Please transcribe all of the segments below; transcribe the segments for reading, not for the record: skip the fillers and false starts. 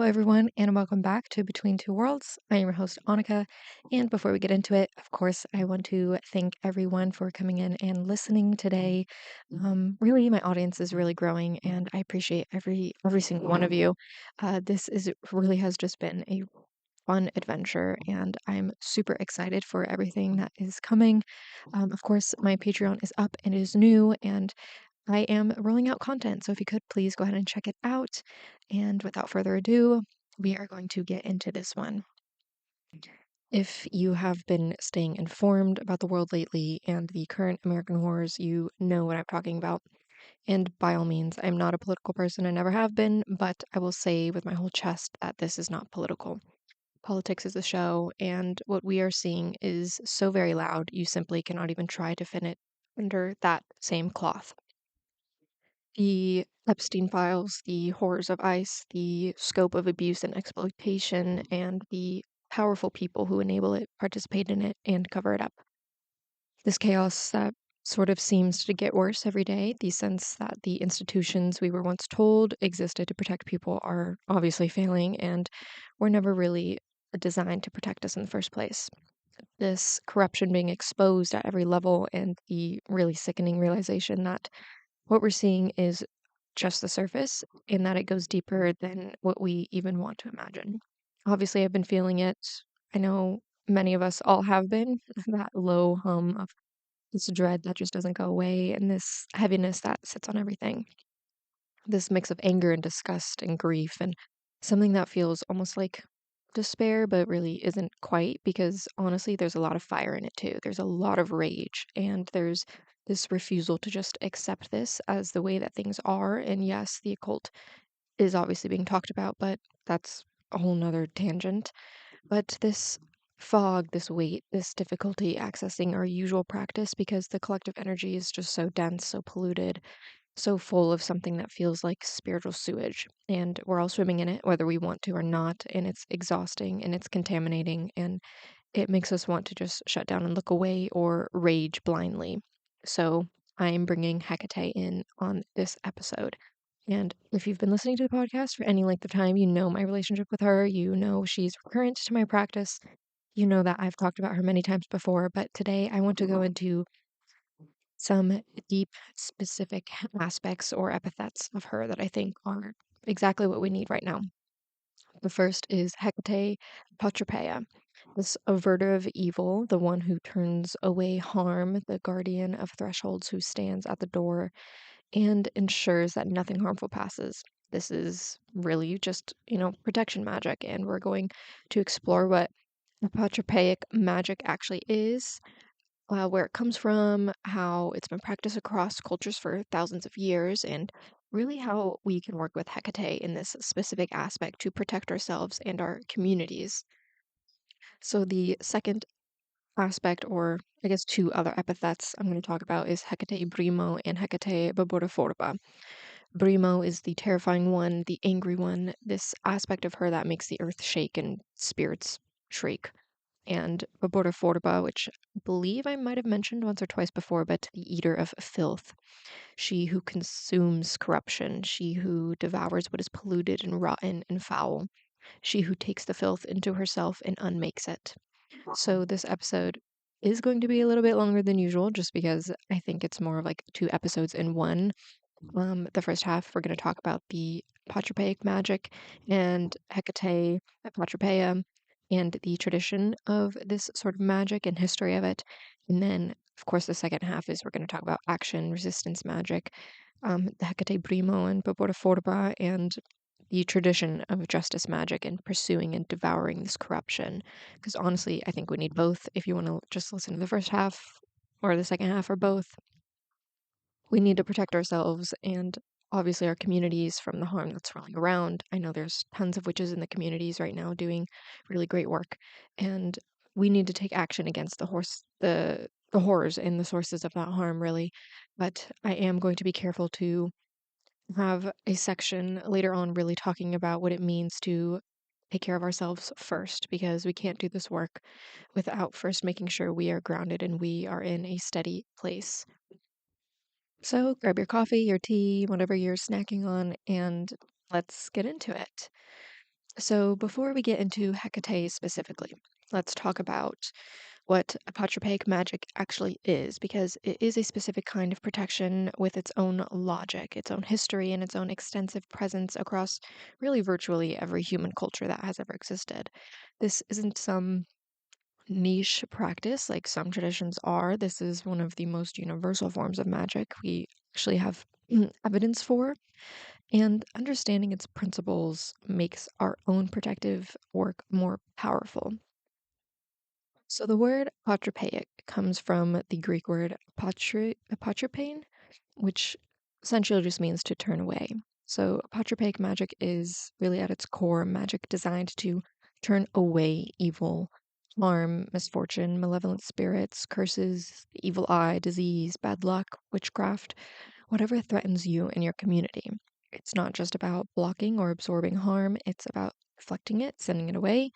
everyone, and welcome back to Between Two Worlds. I am your host, Annika, and before we get into it, of course, I want to thank everyone for coming in and listening today. Really, my audience is really growing, and I appreciate every single one of you. This is really has just been a fun adventure, and I'm super excited for everything that is coming. Of course, my Patreon is up and is new, and I am rolling out content, so if you could please go ahead and check it out. And without further ado, we are going to get into this one. If you have been staying informed about the world lately and the current American wars, you know what I'm talking about. And by all means, I'm not a political person, I never have been, but I will say with my whole chest that this is not political. Politics is a show, and what we are seeing is so very loud, you simply cannot even try to fit it under that same cloth. The Epstein files, the horrors of ICE, the scope of abuse and exploitation, and the powerful people who enable it, participate in it, and cover it up. This chaos that sort of seems to get worse every day, the sense that the institutions we were once told existed to protect people are obviously failing and were never really designed to protect us in the first place. This corruption being exposed at every level, and the really sickening realization that what we're seeing is just the surface and that it goes deeper than what we even want to imagine. Obviously, I've been feeling it. I know many of us all have been, that low hum of this dread that just doesn't go away and this heaviness that sits on everything. This mix of anger and disgust and grief and something that feels almost like despair, but really isn't quite, because honestly, there's a lot of fire in it too. There's a lot of rage, and there's this refusal to just accept this as the way that things are. And yes, the occult is obviously being talked about, but that's a whole nother tangent. But this fog, this weight, this difficulty accessing our usual practice because the collective energy is just so dense, so polluted, so full of something that feels like spiritual sewage. And we're all swimming in it, whether we want to or not. And it's exhausting and it's contaminating. And it makes us want to just shut down and look away or rage blindly. So I'm bringing Hekate in on this episode. And if you've been listening to the podcast for any length of time, you know my relationship with her. You know she's recurrent to my practice. You know that I've talked about her many times before. But today I want to go into some deep, specific aspects or epithets of her that I think are exactly what we need right now. The first is Hekate Apotropaia, this Averter of Evil, the one who turns away harm, the guardian of thresholds who stands at the door and ensures that nothing harmful passes. This is really just, protection magic, and we're going to explore what Apotropaic magic actually is, where it comes from, how it's been practiced across cultures for thousands of years, and really how we can work with Hekate in this specific aspect to protect ourselves and our communities. So, the second aspect, or I guess two other epithets I'm going to talk about, is Hekate Brimo and Hekate Borborophorba. Brimo is the terrifying one, the angry one, this aspect of her that makes the earth shake and spirits shriek. And Borborophorba, which I believe I might have mentioned once or twice before, but the Eater of Filth. She who consumes corruption, she who devours what is polluted and rotten and foul, she who takes the filth into herself and unmakes it. So this episode is going to be a little bit longer than usual, just because I think it's more of like two episodes in one. The first half, we're going to talk about the Apotropaic magic and Hekate, Apotropaia, and the tradition of this sort of magic and history of it. And then, of course, the second half is we're going to talk about action, resistance magic, the Hekate Brimo and Borborophorba, and the tradition of justice magic and pursuing and devouring this corruption. Because honestly, I think we need both. If you want to just listen to the first half or the second half or both, we need to protect ourselves and obviously our communities from the harm that's rolling around. I know there's tons of witches in the communities right now doing really great work, and we need to take action against the horrors and the sources of that harm, really. But I am going to be careful to have a section later on really talking about what it means to take care of ourselves first, because we can't do this work without first making sure we are grounded and we are in a steady place. So grab your coffee, your tea, whatever you're snacking on, and let's get into it. So before we get into Hecate specifically, let's talk about what apotropaic magic actually is, because it is a specific kind of protection with its own logic, its own history, and its own extensive presence across really virtually every human culture that has ever existed. This isn't some niche practice like some traditions are. This is one of the most universal forms of magic we actually have evidence for, and understanding its principles makes our own protective work more powerful. So the word apotropaic comes from the Greek word apotropain, which essentially just means to turn away. So apotropaic magic is really at its core magic designed to turn away evil, harm, misfortune, malevolent spirits, curses, the evil eye, disease, bad luck, witchcraft, whatever threatens you and your community. It's not just about blocking or absorbing harm, it's about reflecting it, sending it away,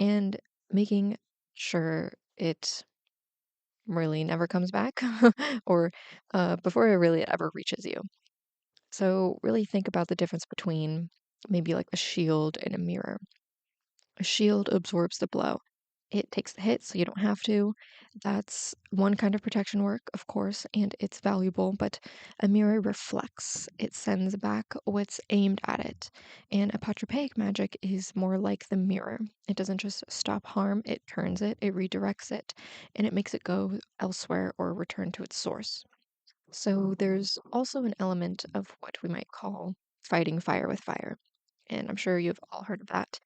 and making sure it really never comes back or before it ever reaches you. So, really think about the difference between maybe like a shield and a mirror. A shield absorbs the blow. It takes the hit so you don't have to. That's one kind of protection work, of course, and it's valuable, but a mirror reflects. It sends back what's aimed at it. And apotropaic magic is more like the mirror. It doesn't just stop harm, it turns it, it redirects it, and it makes it go elsewhere or return to its source. So there's also an element of what we might call fighting fire with fire. And I'm sure you've all heard of that.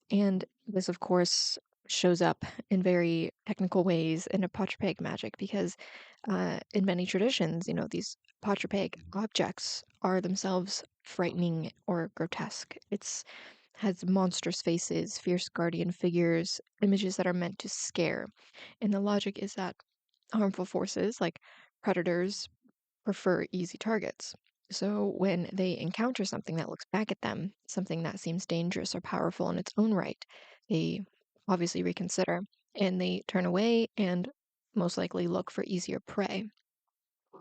And this, of course, shows up in very technical ways in apotropaic magic because in many traditions, these apotropaic objects are themselves frightening or grotesque. It's has monstrous faces, fierce guardian figures, images that are meant to scare. And the logic is that harmful forces like predators prefer easy targets. So when they encounter something that looks back at them, something that seems dangerous or powerful in its own right, they obviously reconsider and they turn away and most likely look for easier prey.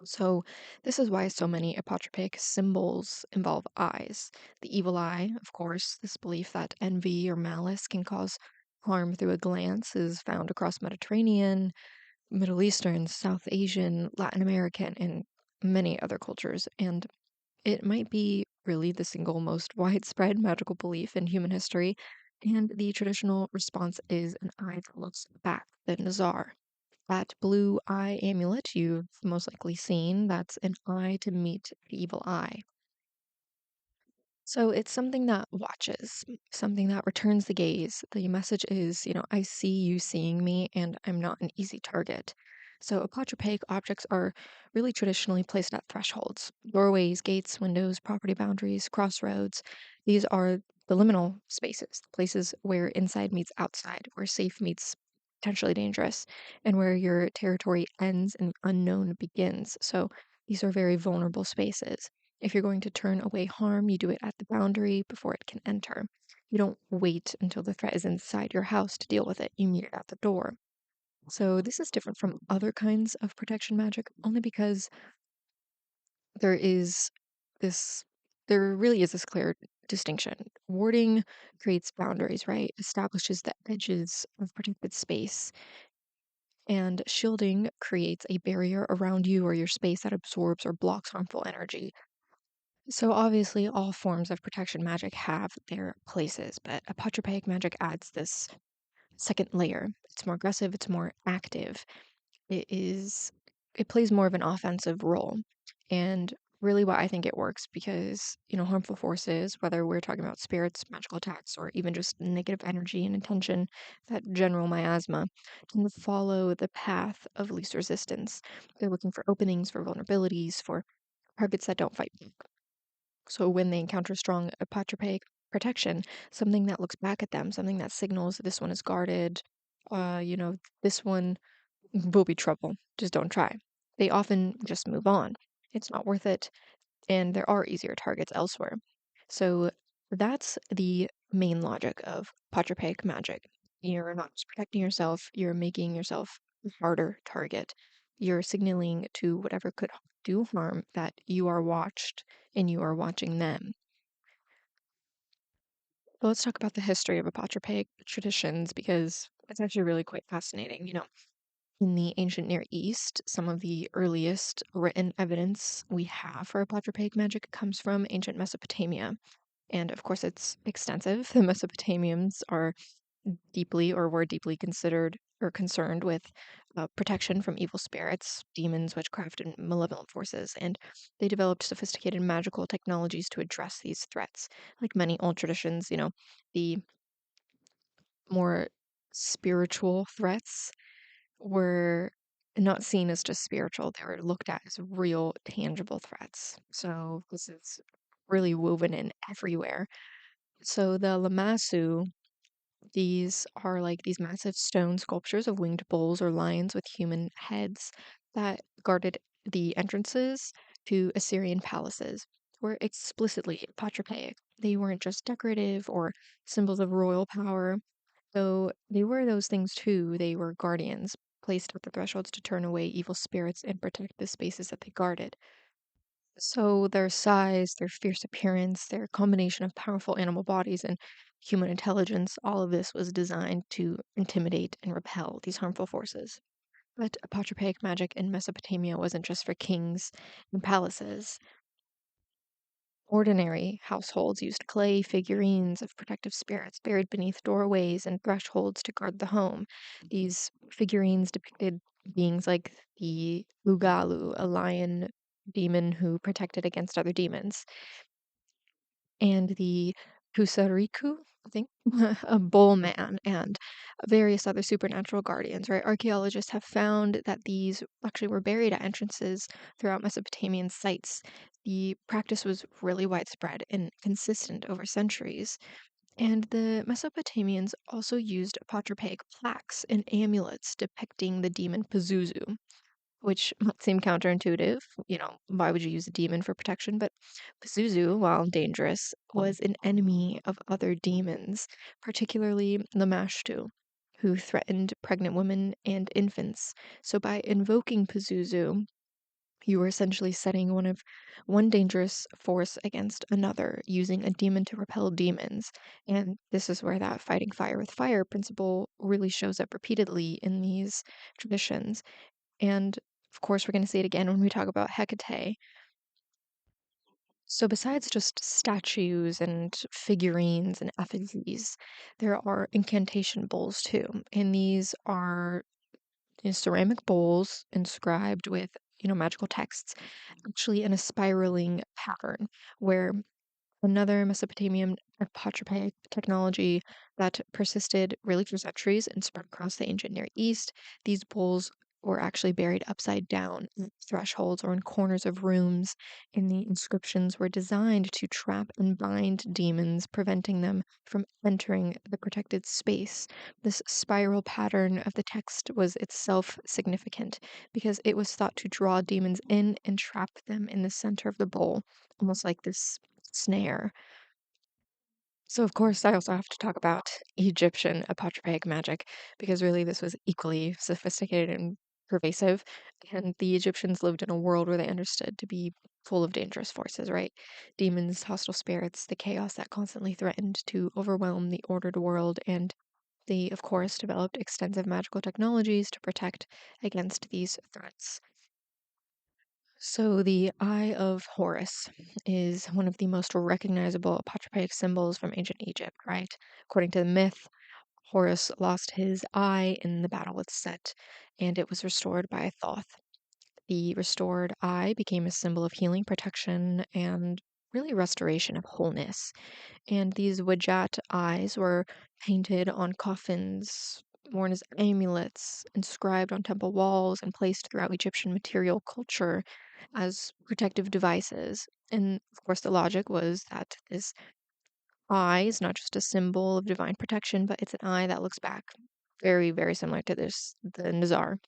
So this is why so many apotropaic symbols involve eyes. The evil eye, of course, this belief that envy or malice can cause harm through a glance is found across Mediterranean, Middle Eastern, South Asian, Latin American, and many other cultures, and it might be really the single most widespread magical belief in human history. And the traditional response is an eye that looks back, the Nazar. That blue eye amulet you've most likely seen, that's an eye to meet the evil eye. So it's something that watches, something that returns the gaze. The message is, I see you seeing me and I'm not an easy target. So apotropaic objects are really traditionally placed at thresholds, doorways, gates, windows, property boundaries, crossroads. These are the liminal spaces, places where inside meets outside, where safe meets potentially dangerous, and where your territory ends and unknown begins. So these are very vulnerable spaces. If you're going to turn away harm, you do it at the boundary before it can enter. You don't wait until the threat is inside your house to deal with it. You meet it at the door. So this is different from other kinds of protection magic only because there is this there really is this clear distinction. Warding creates boundaries, right? Establishes the edges of protected space. And shielding creates a barrier around you or your space that absorbs or blocks harmful energy. So obviously, all forms of protection magic have their places, but apotropaic magic adds this second layer. It's more aggressive, it's more active. It plays more of an offensive role. And really why I think it works because, harmful forces, whether we're talking about spirits, magical attacks, or even just negative energy and intention, that general miasma, tend to follow the path of least resistance. They're looking for openings, for vulnerabilities, for targets that don't fight back. So when they encounter strong apotropaic protection, something that looks back at them, something that signals this one is guarded, this one will be trouble. Just don't try. They often just move on. It's not worth it, and there are easier targets elsewhere. So that's the main logic of apotropaic magic. You're not just protecting yourself, you're making yourself a harder target. You're signaling to whatever could do harm that you are watched and you are watching them. Well, let's talk about the history of apotropaic traditions because it's actually really quite fascinating. In the ancient Near East, some of the earliest written evidence we have for apotropaic magic comes from ancient Mesopotamia. And of course, it's extensive. The Mesopotamians are deeply or were deeply considered or concerned with protection from evil spirits, demons, witchcraft, and malevolent forces. And they developed sophisticated magical technologies to address these threats. Like many old traditions, the more spiritual threats were not seen as just spiritual, they were looked at as real, tangible threats. So this is really woven in everywhere. So the Lamassu, these are like these massive stone sculptures of winged bulls or lions with human heads that guarded the entrances to Assyrian palaces. Were explicitly Apotropaic. They weren't just decorative or symbols of royal power, though they were those things too. They were guardians, placed at the thresholds to turn away evil spirits and protect the spaces that they guarded. So their size, their fierce appearance, their combination of powerful animal bodies and human intelligence, all of this was designed to intimidate and repel these harmful forces. But apotropaic magic in Mesopotamia wasn't just for kings and palaces. Ordinary households used clay figurines of protective spirits buried beneath doorways and thresholds to guard the home. These figurines depicted beings like the Lugalu, a lion demon who protected against other demons, and the Kusariku, I think, a bull man, and various other supernatural guardians, right? Archaeologists have found that these actually were buried at entrances throughout Mesopotamian sites. The practice was really widespread and consistent over centuries. And the Mesopotamians also used apotropaic plaques and amulets depicting the demon Pazuzu, which might seem counterintuitive. Why would you use a demon for protection? But Pazuzu, while dangerous, was an enemy of other demons, particularly the Mashtu, who threatened pregnant women and infants. So by invoking Pazuzu, you were essentially setting one dangerous force against another, using a demon to repel demons. And this is where that fighting fire with fire principle really shows up repeatedly in these traditions. And of course, we're going to see it again when we talk about Hekate. So, besides just statues and figurines and effigies, there are incantation bowls too. And these are ceramic bowls inscribed with, magical texts, actually in a spiraling pattern where another Mesopotamian apotropaic technology that persisted really for centuries and spread across the ancient Near East. These bowls were actually buried upside down in thresholds or in corners of rooms, and the inscriptions were designed to trap and bind demons, preventing them from entering the protected space. This spiral pattern of the text was itself significant because it was thought to draw demons in and trap them in the center of the bowl, almost like this snare. So, of course, I also have to talk about Egyptian apotropaic magic because really this was equally sophisticated and pervasive. And the Egyptians lived in a world where they understood to be full of dangerous forces, right? Demons, hostile spirits, the chaos that constantly threatened to overwhelm the ordered world. And they, of course, developed extensive magical technologies to protect against these threats. So, the Eye of Horus is one of the most recognizable apotropaic symbols from ancient Egypt, right? According to the myth, Horus lost his eye in the battle with Set, and it was restored by Thoth. The restored eye became a symbol of healing, protection, and really restoration of wholeness. And these Wajat eyes were painted on coffins, worn as amulets, inscribed on temple walls, and placed throughout Egyptian material culture as protective devices. And of course, the logic was that this eye is not just a symbol of divine protection, but it's an eye that looks back very, very similar to the Nazar.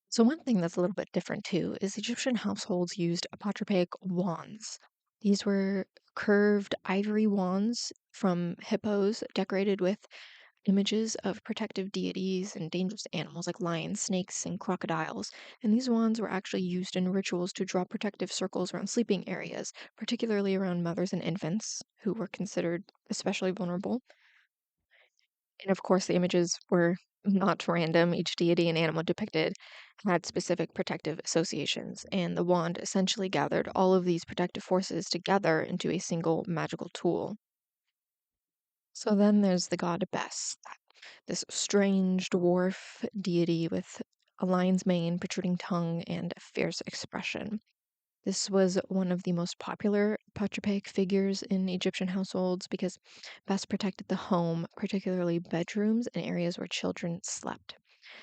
So one thing that's a little bit different too is Egyptian households used apotropaic wands. These were curved ivory wands from hippos decorated with images of protective deities and dangerous animals like lions, snakes, and crocodiles. And these wands were actually used in rituals to draw protective circles around sleeping areas, particularly around mothers and infants who were considered especially vulnerable. And of course, the images were not random. Each deity and animal depicted had specific protective associations, and the wand essentially gathered all of these protective forces together into a single magical tool. So then there's the god Bes, this strange dwarf deity with a lion's mane, protruding tongue, and a fierce expression. This was one of the most popular Apotropaic figures in Egyptian households because Bes protected the home, particularly bedrooms and areas where children slept.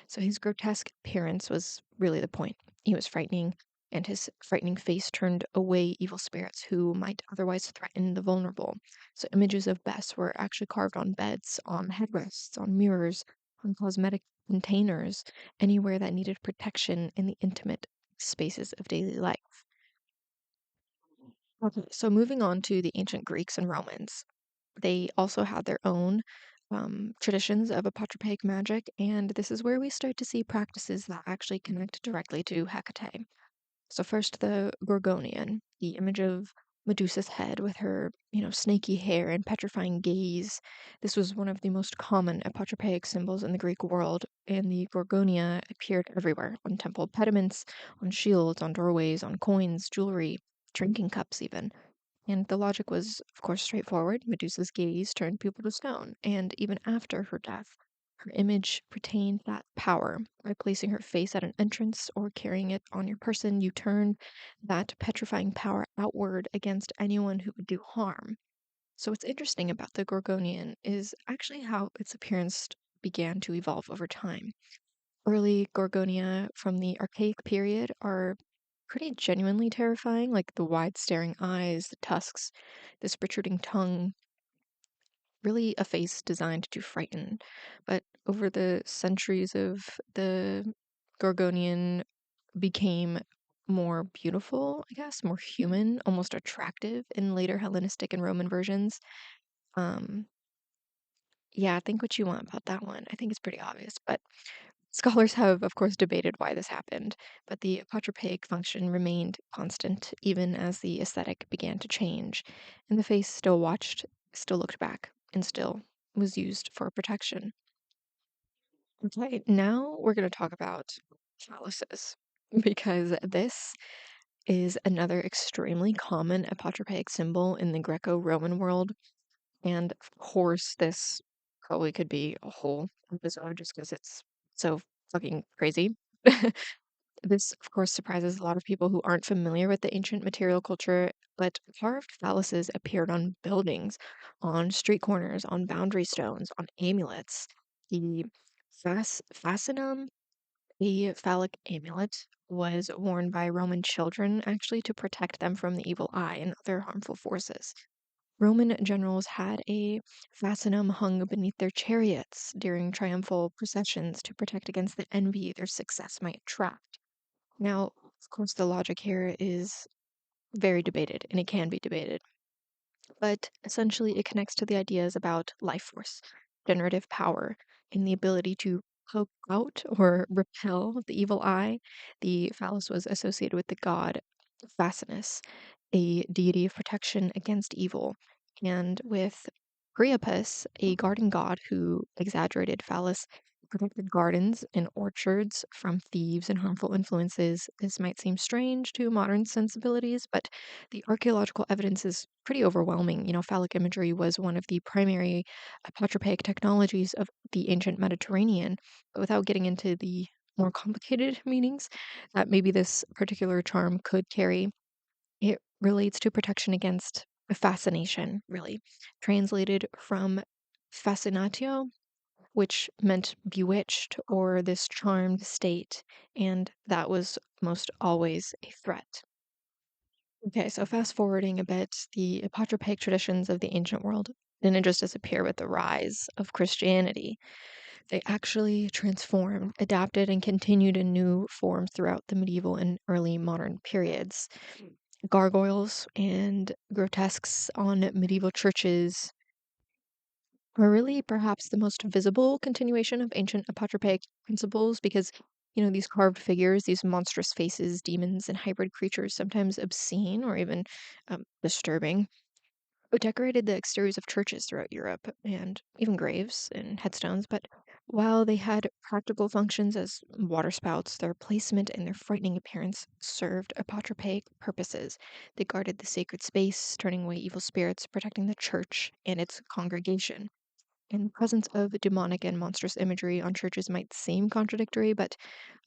So his grotesque appearance was really the point. He was frightening, and his frightening face turned away evil spirits who might otherwise threaten the vulnerable. So images of Bes were actually carved on beds, on headrests, on mirrors, on cosmetic containers, anywhere that needed protection in the intimate spaces of daily life. Okay, so moving on to the ancient Greeks and Romans, they also had their own traditions of apotropaic magic, and this is where we start to see practices that actually connect directly to Hekate. So first, the Gorgonian, the image of Medusa's head with her, snaky hair and petrifying gaze. This was one of the most common apotropaic symbols in the Greek world, and the Gorgonia appeared everywhere, on temple pediments, on shields, on doorways, on coins, jewelry, drinking cups even. And the logic was, of course, straightforward. Medusa's gaze turned people to stone, and even after her death, her image retained that power. By placing her face at an entrance or carrying it on your person, you turn that petrifying power outward against anyone who would do harm. So, what's interesting about the Gorgonian is actually how its appearance began to evolve over time. Early Gorgonia from the Archaic period are pretty genuinely terrifying, like the wide staring eyes, the tusks, this protruding tongue, really a face designed to frighten. But over the centuries of the Gorgonian became more beautiful, I guess, more human, almost attractive in later Hellenistic and Roman versions. Um, yeah, think what you want about that one. I think it's pretty obvious, but scholars have, of course, debated why this happened, but the apotropaic function remained constant even as the aesthetic began to change, and the face still watched, still looked back, and still was used for protection. Okay, now we're going to talk about phalluses, because this is another extremely common apotropaic symbol in the Greco-Roman world, and of course, this probably could be a whole episode just because it's so fucking crazy. This, of course, surprises a lot of people who aren't familiar with the ancient material culture, but carved phalluses appeared on buildings, on street corners, on boundary stones, on amulets. The fascinum, the phallic amulet, was worn by Roman children actually to protect them from the evil eye and other harmful forces. Roman generals had a fascinum hung beneath their chariots during triumphal processions to protect against the envy their success might attract. Now, of course, the logic here is very debated, and it can be debated, but essentially it connects to the ideas about life force, generative power, and the ability to poke out or repel the evil eye. The phallus was associated with the god Phasinus, a deity of protection against evil, and with Priapus, a garden god who exaggerated phallus protected gardens and orchards from thieves and harmful influences. This might seem strange to modern sensibilities, but the archaeological evidence is pretty overwhelming. Phallic imagery was one of the primary apotropaic technologies of the ancient Mediterranean. But without getting into the more complicated meanings that maybe this particular charm could carry, it relates to protection against fascination, really, translated from fascinatio, which meant bewitched or this charmed state, and that was most always a threat. Okay, so fast forwarding a bit, the apotropaic traditions of the ancient world didn't just disappear with the rise of Christianity. They actually transformed, adapted, and continued in new forms throughout the medieval and early modern periods. Gargoyles and grotesques on medieval churches are really perhaps the most visible continuation of ancient apotropaic principles because, these carved figures, these monstrous faces, demons, and hybrid creatures, sometimes obscene or even disturbing, decorated the exteriors of churches throughout Europe and even graves and headstones. But while they had practical functions as waterspouts, their placement and their frightening appearance served apotropaic purposes. They guarded the sacred space, turning away evil spirits, protecting the church and its congregation. And the presence of demonic and monstrous imagery on churches might seem contradictory, but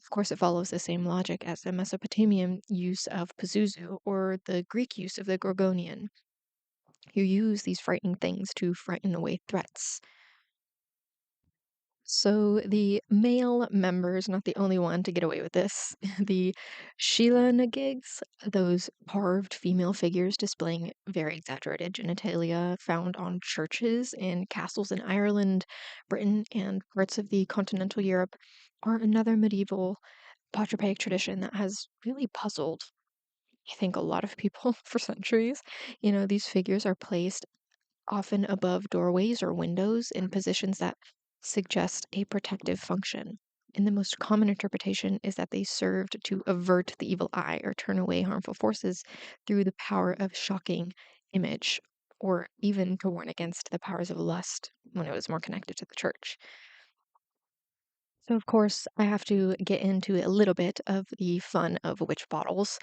of course it follows the same logic as the Mesopotamian use of Pazuzu or the Greek use of the Gorgonian. You use these frightening things to frighten away threats. So the male member is not the only one to get away with this. The Sheila Nagigs, those carved female figures displaying very exaggerated genitalia found on churches and castles in Ireland, Britain, and parts of the continental Europe, are another medieval Patriarchal tradition that has really puzzled, I think, a lot of people for centuries. These figures are placed often above doorways or windows in positions that suggest a protective function. And the most common interpretation is that they served to avert the evil eye or turn away harmful forces through the power of shocking image, or even to warn against the powers of lust when it was more connected to the church. So, of course, I have to get into a little bit of the fun of witch bottles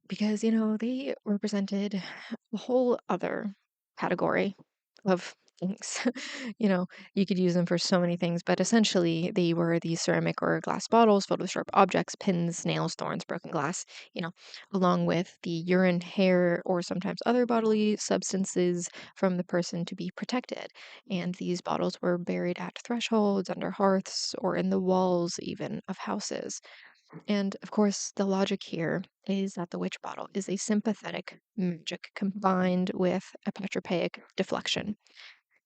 because, they represented a whole other category of things. you know, you could use them for so many things, but essentially they were these ceramic or glass bottles filled with sharp objects, pins, nails, thorns, broken glass, along with the urine, hair, or sometimes other bodily substances from the person to be protected. And these bottles were buried at thresholds, under hearths, or in the walls even of houses. And of course, the logic here is that the witch bottle is a sympathetic magic combined with apotropaic deflection.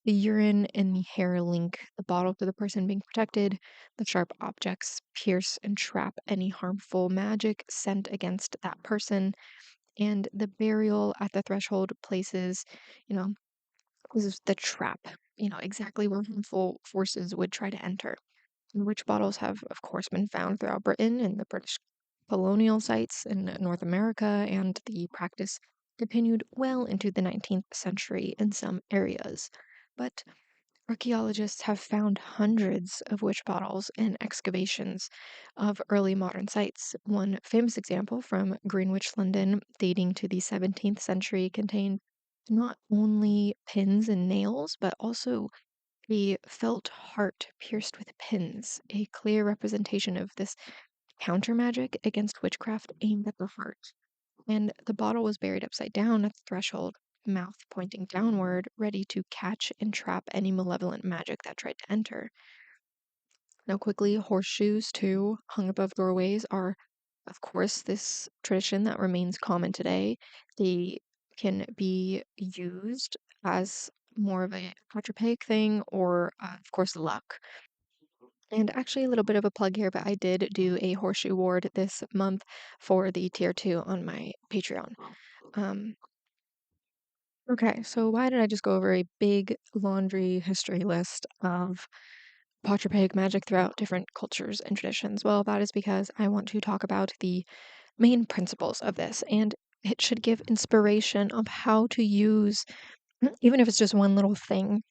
The urine and the hair link the bottle to the person being protected. The sharp objects pierce and trap any harmful magic sent against that person. And the burial at the threshold places, you know, this is the trap, exactly where harmful forces would try to enter. Witch bottles have, of course, been found throughout Britain and the British colonial sites in North America, and the practice continued well into the 19th century in some areas. But archaeologists have found hundreds of witch bottles in excavations of early modern sites. One famous example from Greenwich, London, dating to the 17th century, contained not only pins and nails, but also a felt heart pierced with pins, a clear representation of this counter magic against witchcraft aimed at the heart. And the bottle was buried upside down at the threshold, mouth pointing downward, ready to catch and trap any malevolent magic that tried to enter. Now, quickly, horseshoes, too, hung above doorways, are, of course, this tradition that remains common today. They can be used as more of a quadrupedic thing or, of course, luck. And actually, a little bit of a plug here, but I did do a horseshoe ward this month for the tier 2 on my Patreon. Um, okay, so why did I just go over a big laundry history list of Patriarchal magic throughout different cultures and traditions? Well, that is because I want to talk about the main principles of this, and it should give inspiration of how to use, even if it's just one little thing,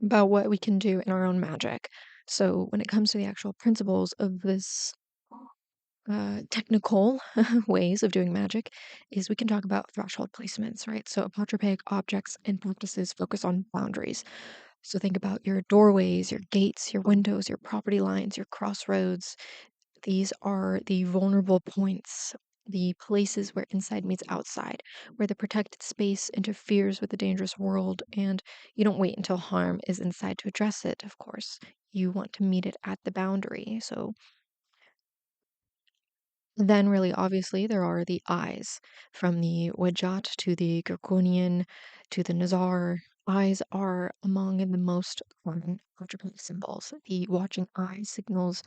about what we can do in our own magic. So, when it comes to the actual principles of this technical ways of doing magic, is we can talk about threshold placements, right? So, apotropaic objects and practices focus on boundaries. So, think about your doorways, your gates, your windows, your property lines, your crossroads. These are the vulnerable points, the places where inside meets outside, where the protected space interferes with the dangerous world, and you don't wait until harm is inside to address it, of course. You want to meet it at the boundary. So then, really obviously, there are the eyes, from the Wajat to the Gurkunian to the Nazar. Eyes are among the most common attribute symbols. The watching eye signals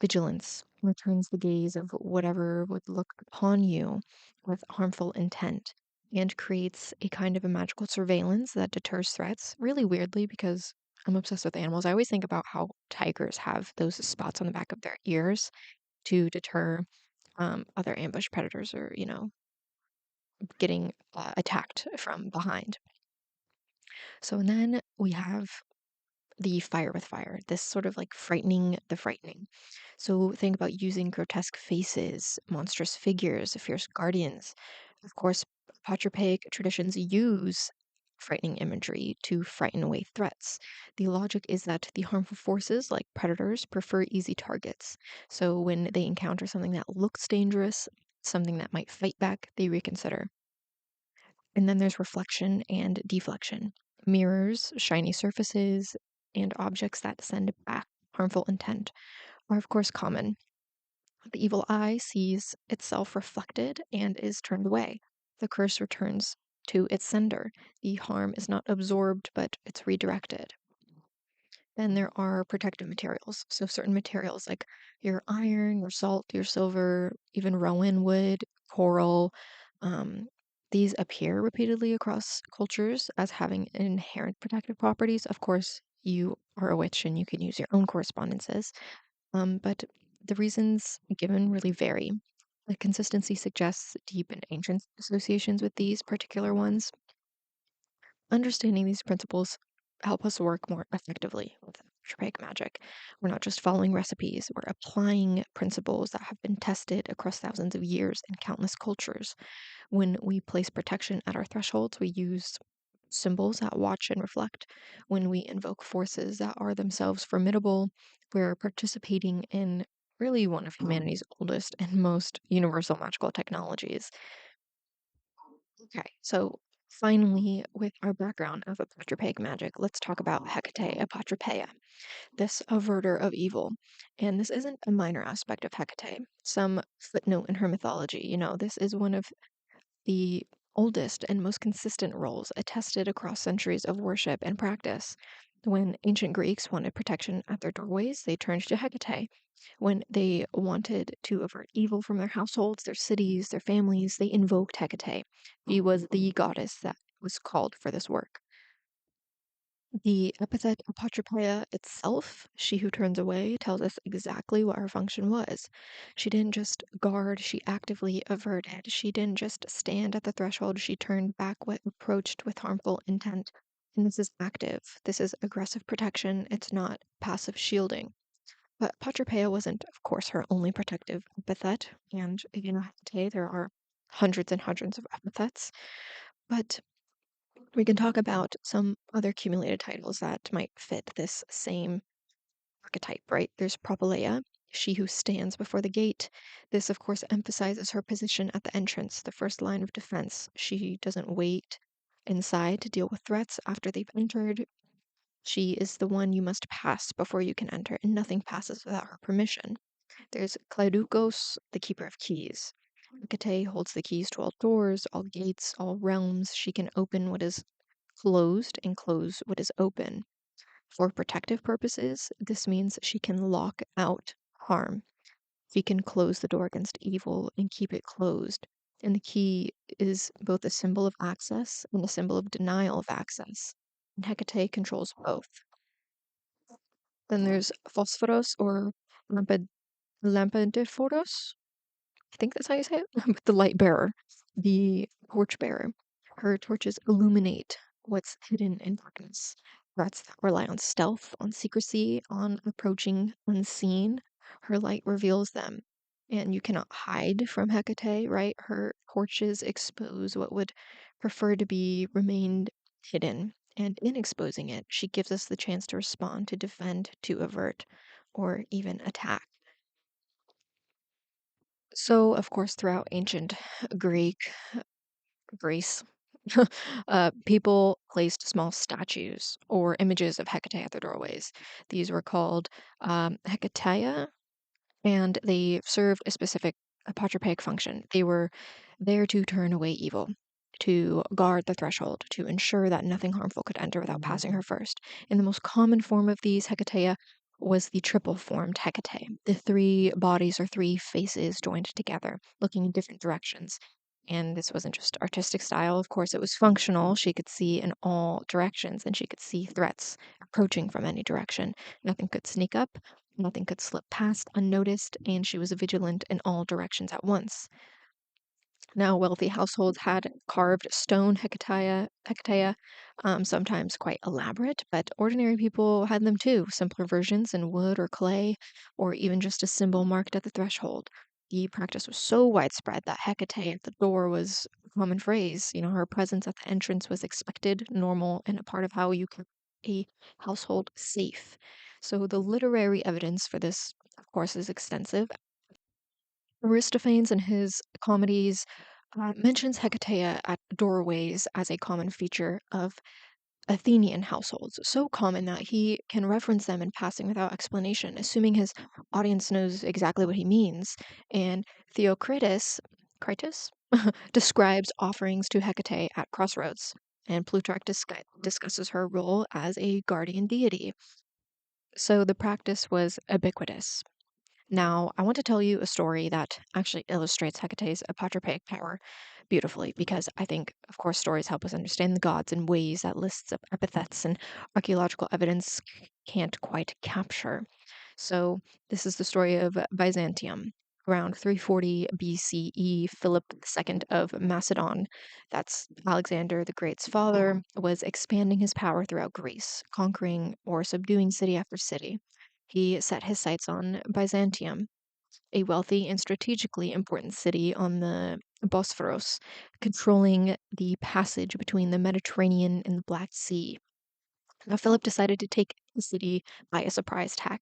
vigilance, returns the gaze of whatever would look upon you with harmful intent. and creates a kind of a magical surveillance that deters threats. Really weirdly, because I'm obsessed with animals, I always think about how tigers have those spots on the back of their ears to deter other ambush predators or, getting attacked from behind. So and then we have the fire with fire, this sort of like frightening the frightening. So think about using grotesque faces, monstrous figures, fierce guardians. Of course, Apotropaic traditions use frightening imagery to frighten away threats. The logic is that the harmful forces, like predators, prefer easy targets. So when they encounter something that looks dangerous, something that might fight back, they reconsider. And then there's reflection and deflection. Mirrors, shiny surfaces, and objects that send back harmful intent are, of course, common. The evil eye sees itself reflected and is turned away. The curse returns to its sender. The harm is not absorbed, but it's redirected. Then there are protective materials. So certain materials like your iron, your salt, your silver, even rowan wood, coral, um, these appear repeatedly across cultures as having inherent protective properties. Of course, you are a witch and you can use your own correspondences, but the reasons given really vary. The consistency suggests deep and ancient associations with these particular ones. Understanding these principles help us work more effectively with Apotropaic magic. We're not just following recipes, we're applying principles that have been tested across thousands of years in countless cultures. When we place protection at our thresholds, we use symbols that watch and reflect. When we invoke forces that are themselves formidable, we're participating in really one of humanity's oldest and most universal magical technologies. Okay, so finally, with our background of Apotropaic magic, let's talk about Hekate, Apotropaia, this averter of evil. And this isn't a minor aspect of Hekate. Some footnote in her mythology, this is one of the oldest and most consistent roles attested across centuries of worship and practice. When ancient Greeks wanted protection at their doorways, they turned to Hecate. When they wanted to avert evil from their households, their cities, their families, they invoked Hecate. She was the goddess that was called for this work. The epithet Apotropaia itself, she who turns away, tells us exactly what her function was. She didn't just guard, she actively averted. She didn't just stand at the threshold, she turned back what approached with harmful intent. And this is active. This is aggressive protection. It's not passive shielding. But Apotropaia wasn't, of course, her only protective epithet. And today there are hundreds and hundreds of epithets. But we can talk about some other accumulated titles that might fit this same archetype, right? There's Propylaea, she who stands before the gate. This, of course, emphasizes her position at the entrance, the first line of defense. She doesn't wait inside to deal with threats after they've entered. She is the one you must pass before you can enter, and nothing passes without her permission. There's Kleidukos, the keeper of keys. Hecate holds the keys to all doors, all gates, all realms. She can open what is closed and close what is open. For protective purposes, this means she can lock out harm. She can close the door against evil and keep it closed. And the key is both a symbol of access and a symbol of denial of access. And Hecate controls both. Then there's Phosphoros or Lampadiforos. I think that's how you say it. The light bearer, the torch bearer. Her torches illuminate what's hidden in darkness. Threats that rely on stealth, on secrecy, on approaching unseen. Her light reveals them. And you cannot hide from Hecate, right? Her torches expose what would prefer to be remained hidden. And in exposing it, she gives us the chance to respond, to defend, to avert, or even attack. So, of course, throughout ancient Greek, Greece, people placed small statues or images of Hecate at their doorways. These were called Hecateia, and they served a specific apotropaic function. They were there to turn away evil, to guard the threshold, to ensure that nothing harmful could enter without passing her first. And the most common form of these Hecateia was the triple formed Hecate, the three bodies or three faces joined together, looking in different directions. And this wasn't just artistic style, of course, it was functional. She could see in all directions and she could see threats approaching from any direction. Nothing could sneak up, nothing could slip past unnoticed, and she was vigilant in all directions at once. Now, wealthy households had carved stone Hecataea, sometimes quite elaborate, but ordinary people had them too, simpler versions in wood or clay, or even just a symbol marked at the threshold. The practice was so widespread that Hecate at the door was a common phrase. Her presence at the entrance was expected, normal, and a part of how you kept a household safe. So the literary evidence for this, of course, is extensive. Aristophanes in his comedies mentions Hecatea at doorways as a common feature of Athenian households, so common that he can reference them in passing without explanation, assuming his audience knows exactly what he means. And Critus describes offerings to Hecate at crossroads, and Plutarch discusses her role as a guardian deity. So the practice was ubiquitous. Now, I want to tell you a story that actually illustrates Hecate's apotropaic power beautifully because I think, of course, stories help us understand the gods in ways that lists of epithets and archaeological evidence can't quite capture. So, this is the story of Byzantium. Around 340 BCE, Philip II of Macedon, that's Alexander the Great's father, was expanding his power throughout Greece, conquering or subduing city after city. He set his sights on Byzantium, a wealthy and strategically important city on the Bosphorus, controlling the passage between the Mediterranean and the Black Sea. Now, Philip decided to take the city by a surprise attack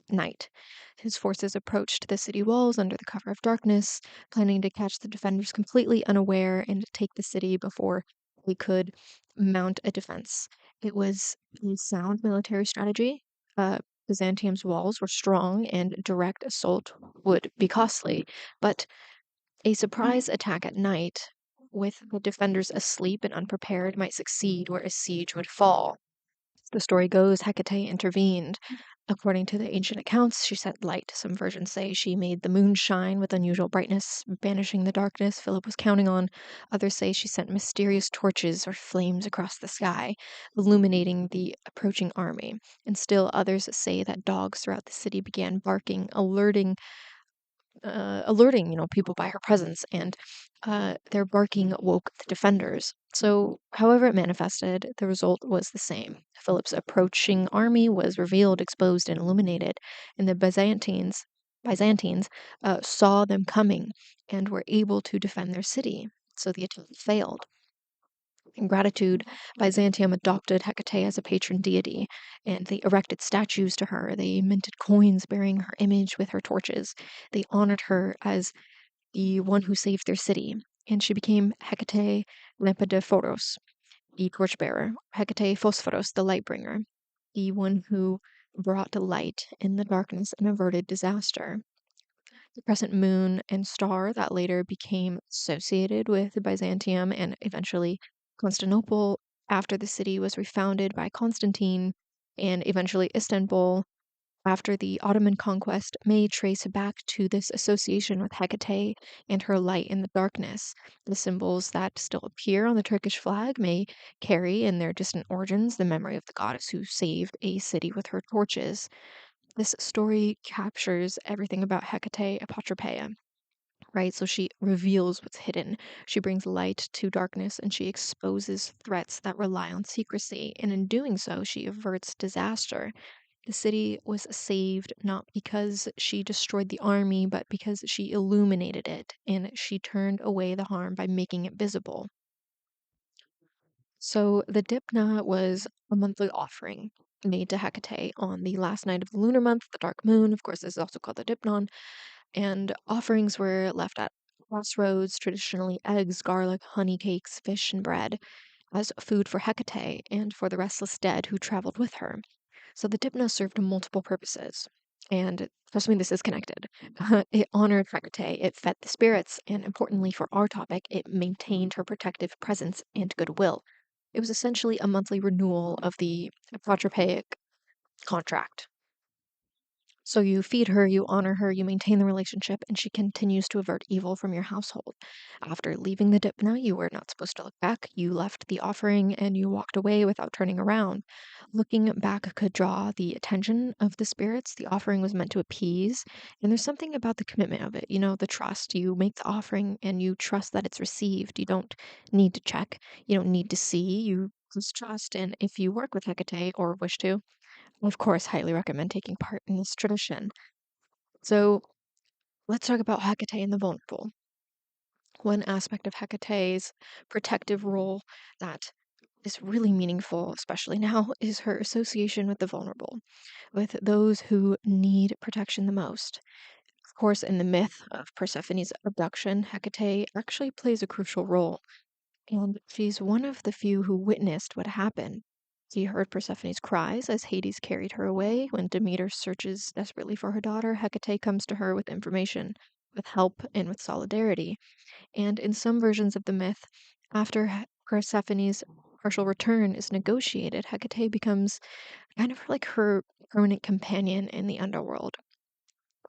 at night. His forces approached the city walls under the cover of darkness, planning to catch the defenders completely unaware and take the city before they could mount a defense. It was a sound military strategy. Byzantium's walls were strong, and direct assault would be costly, but a surprise attack at night, with the defenders asleep and unprepared, might succeed where a siege would fall. The story goes Hecate intervened. According to the ancient accounts, she sent light. Some versions say she made the moon shine with unusual brightness, banishing the darkness Philip was counting on. Others say she sent mysterious torches or flames across the sky, illuminating the approaching army. And still others say that dogs throughout the city began barking, alerting people by her presence, and their barking woke the defenders. So, however it manifested, the result was the same. Philip's approaching army was revealed, exposed, and illuminated, and the Byzantines saw them coming and were able to defend their city. So the attack failed. In gratitude, Byzantium adopted Hecate as a patron deity, and they erected statues to her. They minted coins bearing her image with her torches. They honored her as the one who saved their city, and she became Hecate Lepidophoros, the torchbearer, Hecate Phosphoros, the lightbringer, the one who brought light in the darkness and averted disaster. The crescent moon and star that later became associated with Byzantium and eventually Constantinople after the city was refounded by Constantine, and eventually Istanbul after the Ottoman conquest, may trace back to this association with Hecate and her light in the darkness. The symbols that still appear on the Turkish flag may carry in their distant origins the memory of the goddess who saved a city with her torches. This story captures everything about Hecate Apotropaia, right? So she reveals what's hidden. She brings light to darkness and she exposes threats that rely on secrecy. And in doing so, she averts disaster. The city was saved not because she destroyed the army, but because she illuminated it and she turned away the harm by making it visible. So the Dipna was a monthly offering made to Hecate on the last night of the lunar month, the dark moon. Of course, this is also called the Dipnon. And offerings were left at crossroads, traditionally eggs, garlic, honey cakes, fish, and bread, as food for Hecate and for the restless dead who traveled with her. So the Dipna served multiple purposes. And trust me, this is connected. It honored Hecate, it fed the spirits, and importantly for our topic, it maintained her protective presence and goodwill. It was essentially a monthly renewal of the Apotropaic contract. So you feed her, you honor her, you maintain the relationship, and she continues to avert evil from your household. After leaving the Dipna, you were not supposed to look back. You left the offering and you walked away without turning around. Looking back could draw the attention of the spirits. The offering was meant to appease, and there's something about the commitment of it, the trust. You make the offering and you trust that it's received. You don't need to check, you don't need to see, you just trust. And if you work with Hecate or wish to, of course, highly recommend taking part in this tradition. So let's talk about Hecate and the vulnerable. One aspect of Hecate's protective role that is really meaningful, especially now, is her association with the vulnerable, with those who need protection the most. Of course, in the myth of Persephone's abduction, Hecate actually plays a crucial role, and she's one of the few who witnessed what happened. She heard Persephone's cries as Hades carried her away. When Demeter searches desperately for her daughter, Hecate comes to her with information, with help, and with solidarity. And in some versions of the myth, after Persephone's partial return is negotiated, Hecate becomes kind of like her permanent companion in the underworld,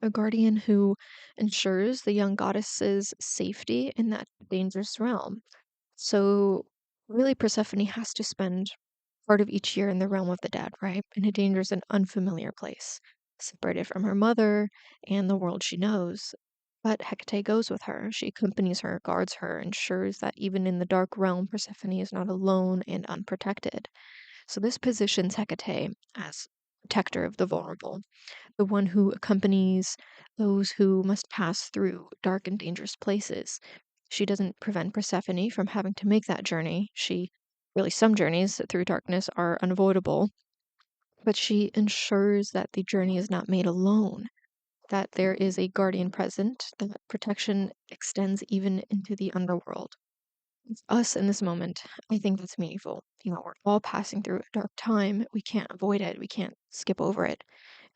a guardian who ensures the young goddess's safety in that dangerous realm. So, really, Persephone has to spend part of each year in the realm of the dead, right? In a dangerous and unfamiliar place, separated from her mother and the world she knows. But Hecate goes with her. She accompanies her, guards her, ensures that even in the dark realm, Persephone is not alone and unprotected. So this positions Hecate as protector of the vulnerable, the one who accompanies those who must pass through dark and dangerous places. She doesn't prevent Persephone from having to make that journey. Some journeys through darkness are unavoidable, but she ensures that the journey is not made alone, that there is a guardian present, that protection extends even into the underworld. It's us in this moment, I think that's meaningful. We're all passing through a dark time. We can't avoid it. We can't skip over it.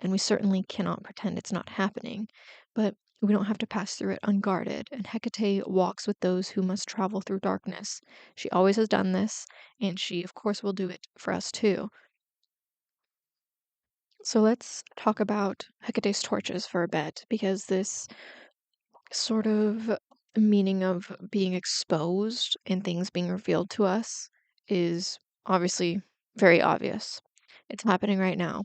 And we certainly cannot pretend it's not happening. But we don't have to pass through it unguarded. And Hecate walks with those who must travel through darkness. She always has done this, and she, of course, will do it for us too. So let's talk about Hecate's torches for a bit, because this sort of meaning of being exposed and things being revealed to us is obviously very obvious. It's happening right now.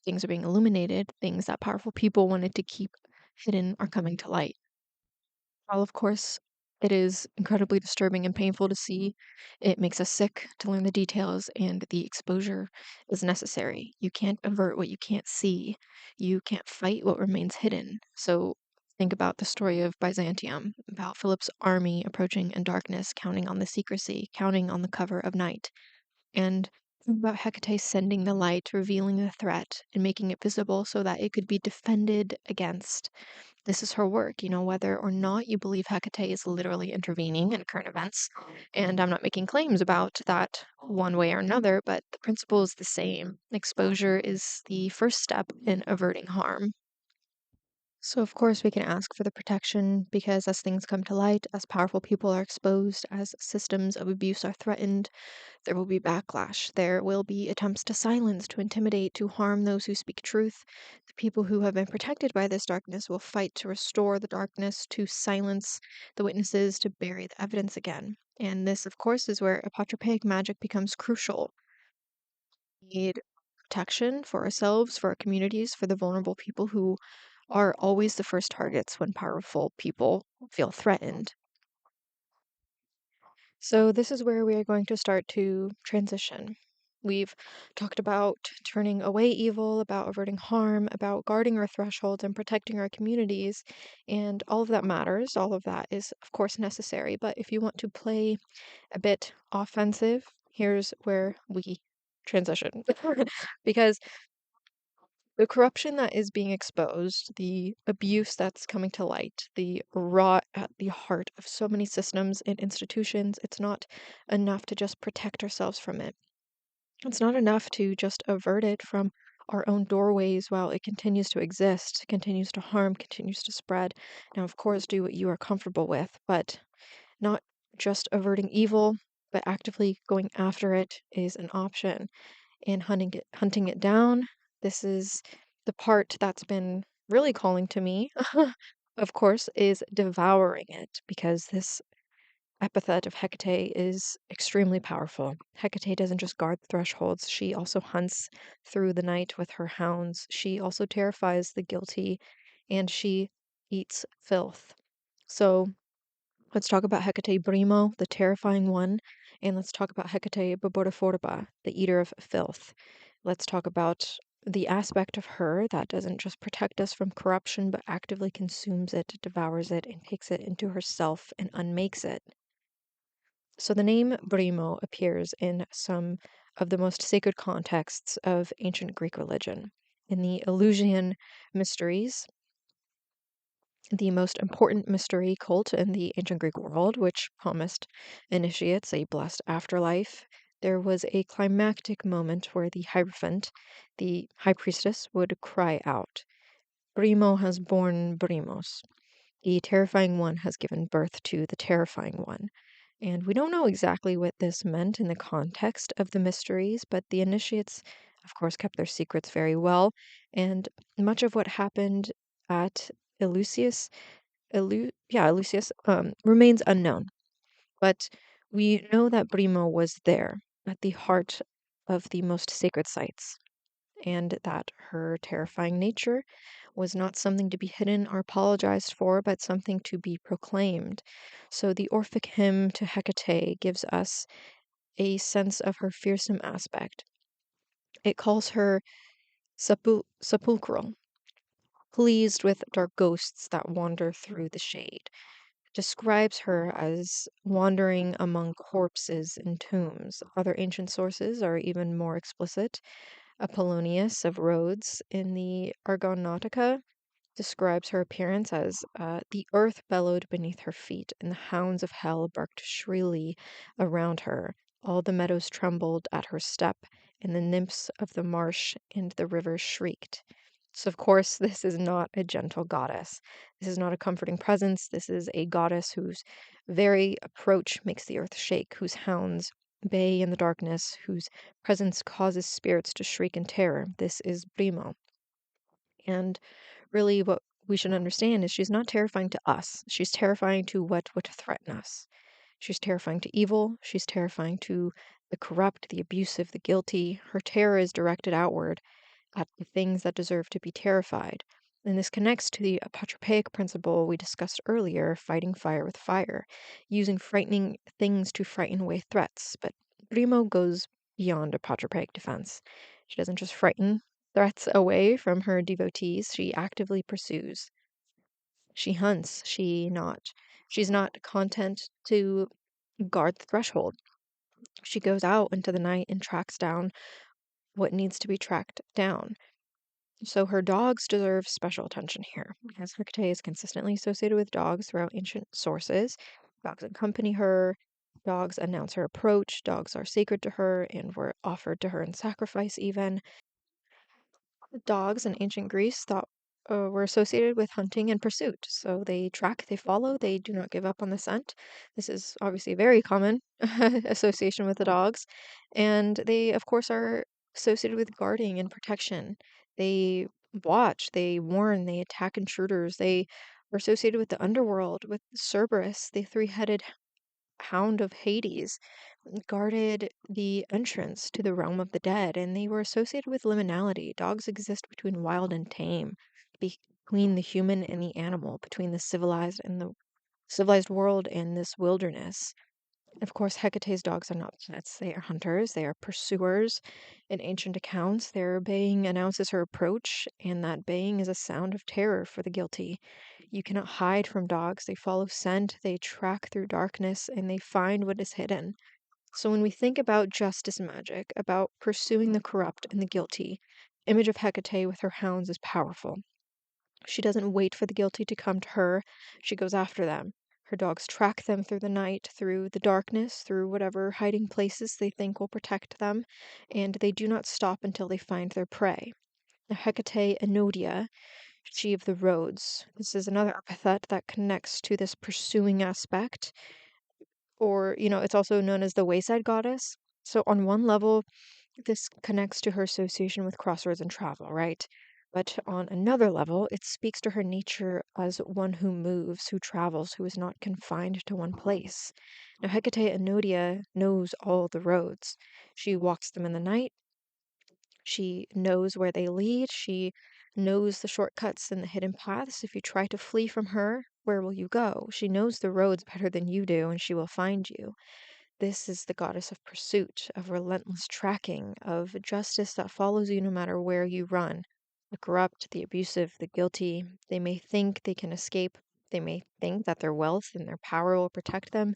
Things are being illuminated, things that powerful people wanted to keep hidden are coming to light. While, of course, it is incredibly disturbing and painful to see, it makes us sick to learn the details, and the exposure is necessary. You can't avert what you can't see, you can't fight what remains hidden. So, think about the story of Byzantium, about Philip's army approaching in darkness, counting on the secrecy, counting on the cover of night. And think about Hecate sending the light, revealing the threat, and making it visible so that it could be defended against. This is her work, whether or not you believe Hecate is literally intervening in current events. And I'm not making claims about that one way or another, but the principle is the same. Exposure is the first step in averting harm. So, of course, we can ask for the protection because as things come to light, as powerful people are exposed, as systems of abuse are threatened, there will be backlash. There will be attempts to silence, to intimidate, to harm those who speak truth. The people who have been protected by this darkness will fight to restore the darkness, to silence the witnesses, to bury the evidence again. And this, of course, is where apotropaic magic becomes crucial. We need protection for ourselves, for our communities, for the vulnerable people who are always the first targets when powerful people feel threatened. So, this is where we are going to start to transition. We've talked about turning away evil, about averting harm, about guarding our thresholds and protecting our communities, and all of that matters. All of that is, of course, necessary. But if you want to play a bit offensive, here's where we transition. Because the corruption that is being exposed, the abuse that's coming to light, the rot at the heart of so many systems and institutions, it's not enough to just protect ourselves from it. It's not enough to just avert it from our own doorways while it continues to exist, continues to harm, continues to spread. Now, of course, do what you are comfortable with, but not just averting evil, but actively going after it is an option. And hunting it down, this is The part that's been really calling to me, of course, is devouring it, because this epithet of Hecate is extremely powerful. Hecate doesn't just guard thresholds, she also hunts through the night with her hounds. She also terrifies the guilty, and she eats filth. So let's talk about Hecate Brimo, the terrifying one, and let's talk about Hecate Borborophorba, the Eater of Filth. Let's talk about the aspect of her that doesn't just protect us from corruption, but actively consumes it, devours it, and takes it into herself and unmakes it. So the name Brimo appears in some of the most sacred contexts of ancient Greek religion. In the Eleusinian mysteries, the most important mystery cult in the ancient Greek world, which promised initiates a blessed afterlife, there was a climactic moment where the Hierophant, the high priestess, would cry out, Brimo has borne Brimos. The terrifying one has given birth to the terrifying one. And we don't know exactly what this meant in the context of the mysteries, but the initiates, of course, kept their secrets very well. And much of what happened at Eleusis, Eleusis, remains unknown. But we know that Brimo was there at the heart of the most sacred sites, and that her terrifying nature was not something to be hidden or apologized for, but something to be proclaimed. So the Orphic hymn to Hecate gives us a sense of her fearsome aspect. It calls her sepulchral, pleased with dark ghosts that wander through the shade. Describes her as wandering among corpses and tombs. Other ancient sources are even more explicit. Apollonius of Rhodes in the Argonautica describes her appearance as the earth bellowed beneath her feet, and the hounds of hell barked shrilly around her. All the meadows trembled at her step, and the nymphs of the marsh and the river shrieked. So, of course, this is not a gentle goddess. This is not a comforting presence. This is a goddess whose very approach makes the earth shake, whose hounds bay in the darkness, whose presence causes spirits to shriek in terror. This is Brimo. And really, what we should understand is she's not terrifying to us. She's terrifying to what would threaten us. She's terrifying to evil. She's terrifying to the corrupt, the abusive, the guilty. Her terror is directed outward at the things that deserve to be terrified. And this connects to the Apotropaic principle we discussed earlier, fighting fire with fire, using frightening things to frighten away threats. But Brimo goes beyond Apotropaic defense. She doesn't just frighten threats away from her devotees, she actively pursues. She hunts, she's not content to guard the threshold. She goes out into the night and tracks down what needs to be tracked down. So her dogs deserve special attention here, because Hecate is consistently associated with dogs throughout ancient sources. Dogs accompany her, dogs announce her approach, dogs are sacred to her and were offered to her in sacrifice even. Dogs in ancient Greece thought were associated with hunting and pursuit. So they track, they follow, they do not give up on the scent. This is obviously a very common association with the dogs. And they, of course, are associated with guarding and protection. They watch, they warn, they attack intruders. They are associated with the underworld, with Cerberus, the three-headed hound of Hades, guarded the entrance to the realm of the dead, and they were associated with liminality. Dogs exist between wild and tame, between the human and the animal, between the civilized world and this wilderness. Of course, Hecate's dogs are not pets. They are hunters, they are pursuers. In ancient accounts, their baying announces her approach, and that baying is a sound of terror for the guilty. You cannot hide from dogs. They follow scent, they track through darkness, and they find what is hidden. So when we think about justice magic, about pursuing the corrupt and the guilty, image of Hecate with her hounds is powerful. She doesn't wait for the guilty to come to her, she goes after them. Her dogs track them through the night, through the darkness, through whatever hiding places they think will protect them, and they do not stop until they find their prey. Now, Hecate Enodia, she of the roads. This is another epithet that connects to this pursuing aspect, or, it's also known as the wayside goddess. So, on one level, this connects to her association with crossroads and travel, right? But on another level, it speaks to her nature as one who moves, who travels, who is not confined to one place. Now, Hecate Enodia knows all the roads. She walks them in the night. She knows where they lead. She knows the shortcuts and the hidden paths. If you try to flee from her, where will you go? She knows the roads better than you do, and she will find you. This is the goddess of pursuit, of relentless tracking, of justice that follows you no matter where you run. The corrupt, the abusive, the guilty, they may think they can escape. They may think that their wealth and their power will protect them,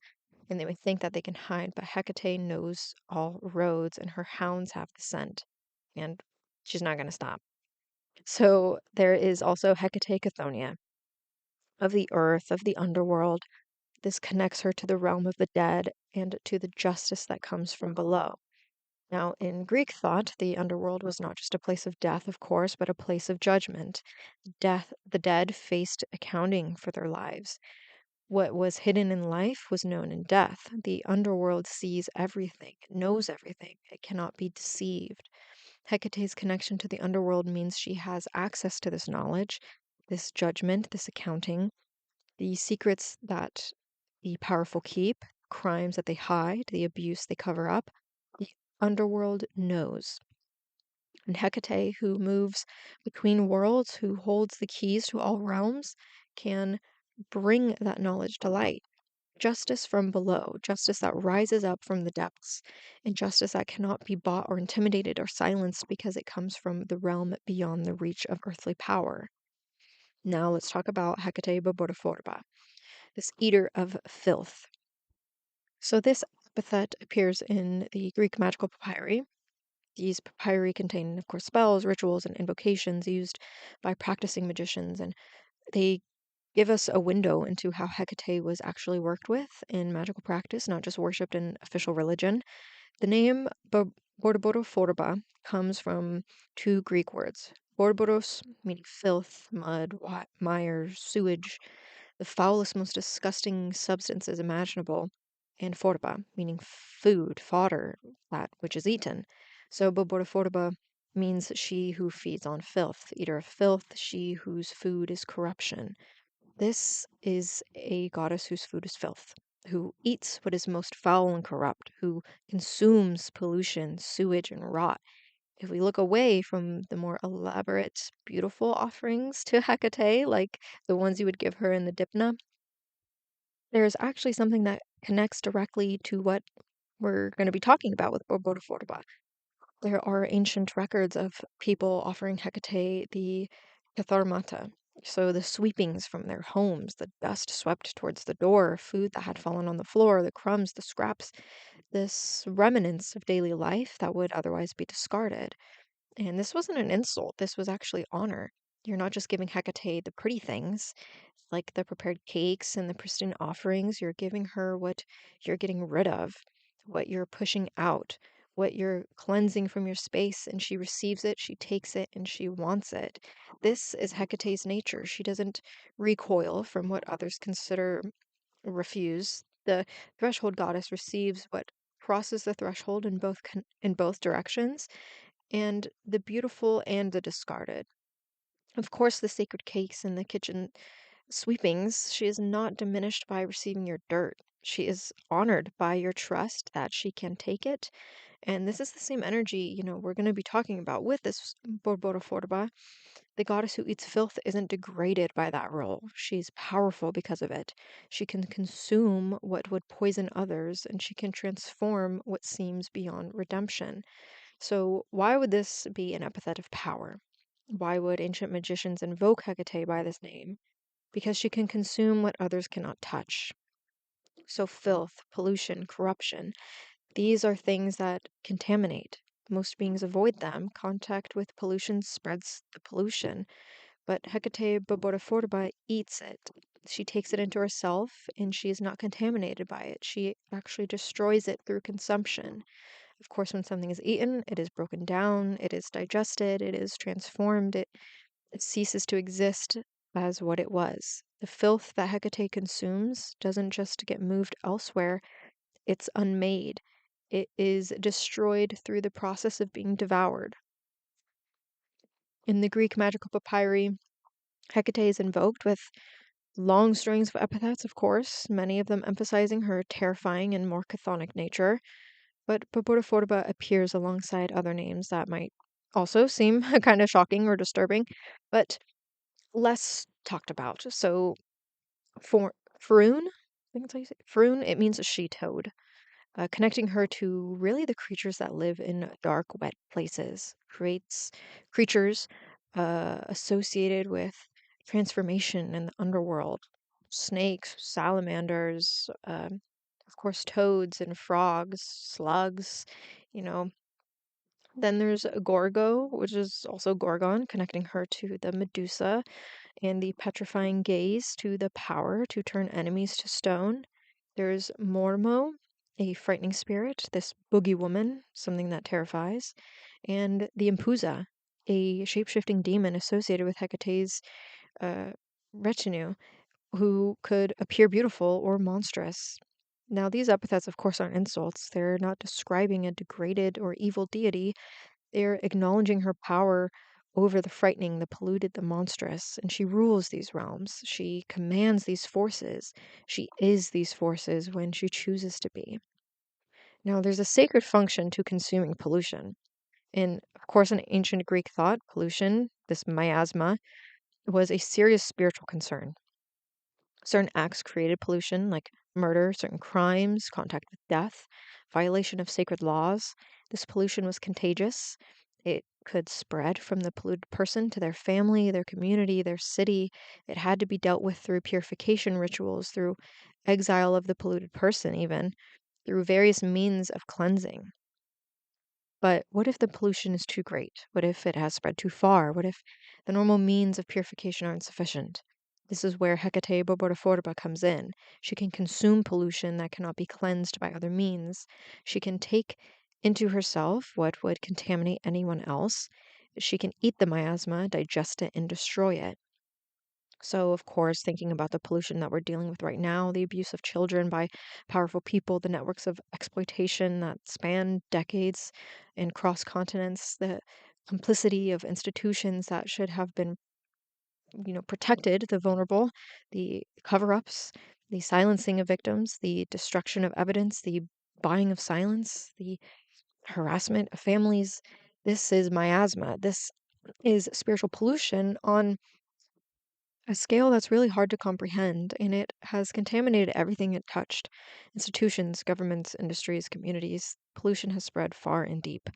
and they may think that they can hide, but Hecate knows all roads, and her hounds have the scent, and she's not going to stop. So there is also Hecate Chthoniya, of the earth, of the underworld. This connects her to the realm of the dead and to the justice that comes from below. Now, in Greek thought, the underworld was not just a place of death, of course, but a place of judgment. The dead faced accounting for their lives. What was hidden in life was known in death. The underworld sees everything, it knows everything, it cannot be deceived. Hecate's connection to the underworld means she has access to this knowledge, this judgment, this accounting, the secrets that the powerful keep, crimes that they hide, the abuse they cover up. The underworld knows. And Hecate, who moves between worlds, who holds the keys to all realms, can bring that knowledge to light. Justice from below, justice that rises up from the depths, and justice that cannot be bought or intimidated or silenced because it comes from the realm beyond the reach of earthly power. Now let's talk about Hecate Borborophorba, this eater of filth. So this epithet appears in the Greek magical papyri. These papyri contain, of course, spells, rituals, and invocations used by practicing magicians, and they give us a window into how Hecate was actually worked with in magical practice, not just worshipped in official religion. The name Borborophorba comes from two Greek words. Borboros, meaning filth, mud, mire, sewage, the foulest, most disgusting substances imaginable, and forba, meaning food, fodder, that which is eaten. So Borborophorba means she who feeds on filth, eater of filth, she whose food is corruption. This is a goddess whose food is filth, who eats what is most foul and corrupt, who consumes pollution, sewage, and rot. If we look away from the more elaborate, beautiful offerings to Hecate, like the ones you would give her in the Dipna, there's actually something that connects directly to what we're going to be talking about with Borborophorba. There are ancient records of people offering Hecate the katharmata, so the sweepings from their homes, the dust swept towards the door, food that had fallen on the floor, the crumbs, the scraps, this remnants of daily life that would otherwise be discarded. And this wasn't an insult, this was actually honor. You're not just giving Hecate the pretty things, like the prepared cakes and the pristine offerings. You're giving her what you're getting rid of, what you're pushing out, what you're cleansing from your space, and she receives it, she takes it, and she wants it. This is Hecate's nature. She doesn't recoil from what others consider refuse. The threshold goddess receives what crosses the threshold in both directions, and the beautiful and the discarded. Of course, the sacred cakes in the kitchen sweepings, she is not diminished by receiving your dirt. She is honored by your trust that she can take it. And this is the same energy, we're going to be talking about with this Borborophorba. The goddess who eats filth isn't degraded by that role. She's powerful because of it. She can consume what would poison others, and she can transform what seems beyond redemption. So, why would this be an epithet of power? Why would ancient magicians invoke Hecate by this name? Because she can consume what others cannot touch. So, filth, pollution, corruption, these are things that contaminate. Most beings avoid them. Contact with pollution spreads the pollution. But Hecate Borborophorba eats it. She takes it into herself and she is not contaminated by it. She actually destroys it through consumption. Of course, when something is eaten, it is broken down, it is digested, it is transformed, it ceases to exist as what it was. The filth that Hecate consumes doesn't just get moved elsewhere, it's unmade. It is destroyed through the process of being devoured. In the Greek magical papyri, Hekate is invoked with long strings of epithets, of course, many of them emphasizing her terrifying and more chthonic nature, but Borborophorba appears alongside other names that might also seem kind of shocking or disturbing, but less talked about. So, for Faroon, I think that's how you say it. Faroon, it means a she toad, connecting her to really the creatures that live in dark, wet places, creates creatures associated with transformation in the underworld, snakes, salamanders, of course, toads and frogs, slugs, you know. Then there's Gorgo, which is also Gorgon, connecting her to the Medusa and the petrifying gaze to the power to turn enemies to stone. There's Mormo, a frightening spirit, this boogie woman, something that terrifies, and the Impuza, a shape-shifting demon associated with Hecate's uh, retinue, who could appear beautiful or monstrous. Now, these epithets, of course, aren't insults. They're not describing a degraded or evil deity. They're acknowledging her power over the frightening, the polluted, the monstrous, and she rules these realms. She commands these forces. She is these forces when she chooses to be. Now, there's a sacred function to consuming pollution. In, of course, in ancient Greek thought, pollution, this miasma, was a serious spiritual concern. Certain acts created pollution, like murder, certain crimes, contact with death, violation of sacred laws. This pollution was contagious. It could spread from the polluted person to their family, their community, their city. It had to be dealt with through purification rituals, through exile of the polluted person, even through various means of cleansing. But what if the pollution is too great? What if it has spread too far? What if the normal means of purification aren't sufficient? This is where Hekate Borborophorba comes in. She can consume pollution that cannot be cleansed by other means. She can take into herself what would contaminate anyone else. She can eat the miasma, digest it, and destroy it. So, of course, thinking about the pollution that we're dealing with right now, the abuse of children by powerful people, the networks of exploitation that span decades and cross continents, the complicity of institutions that should have been, protected the vulnerable, the cover-ups, the silencing of victims, the destruction of evidence, the buying of silence, the harassment of families. This is miasma. This is spiritual pollution on a scale that's really hard to comprehend, and it has contaminated everything it touched. Institutions, governments, industries, communities. Pollution has spread far and deep.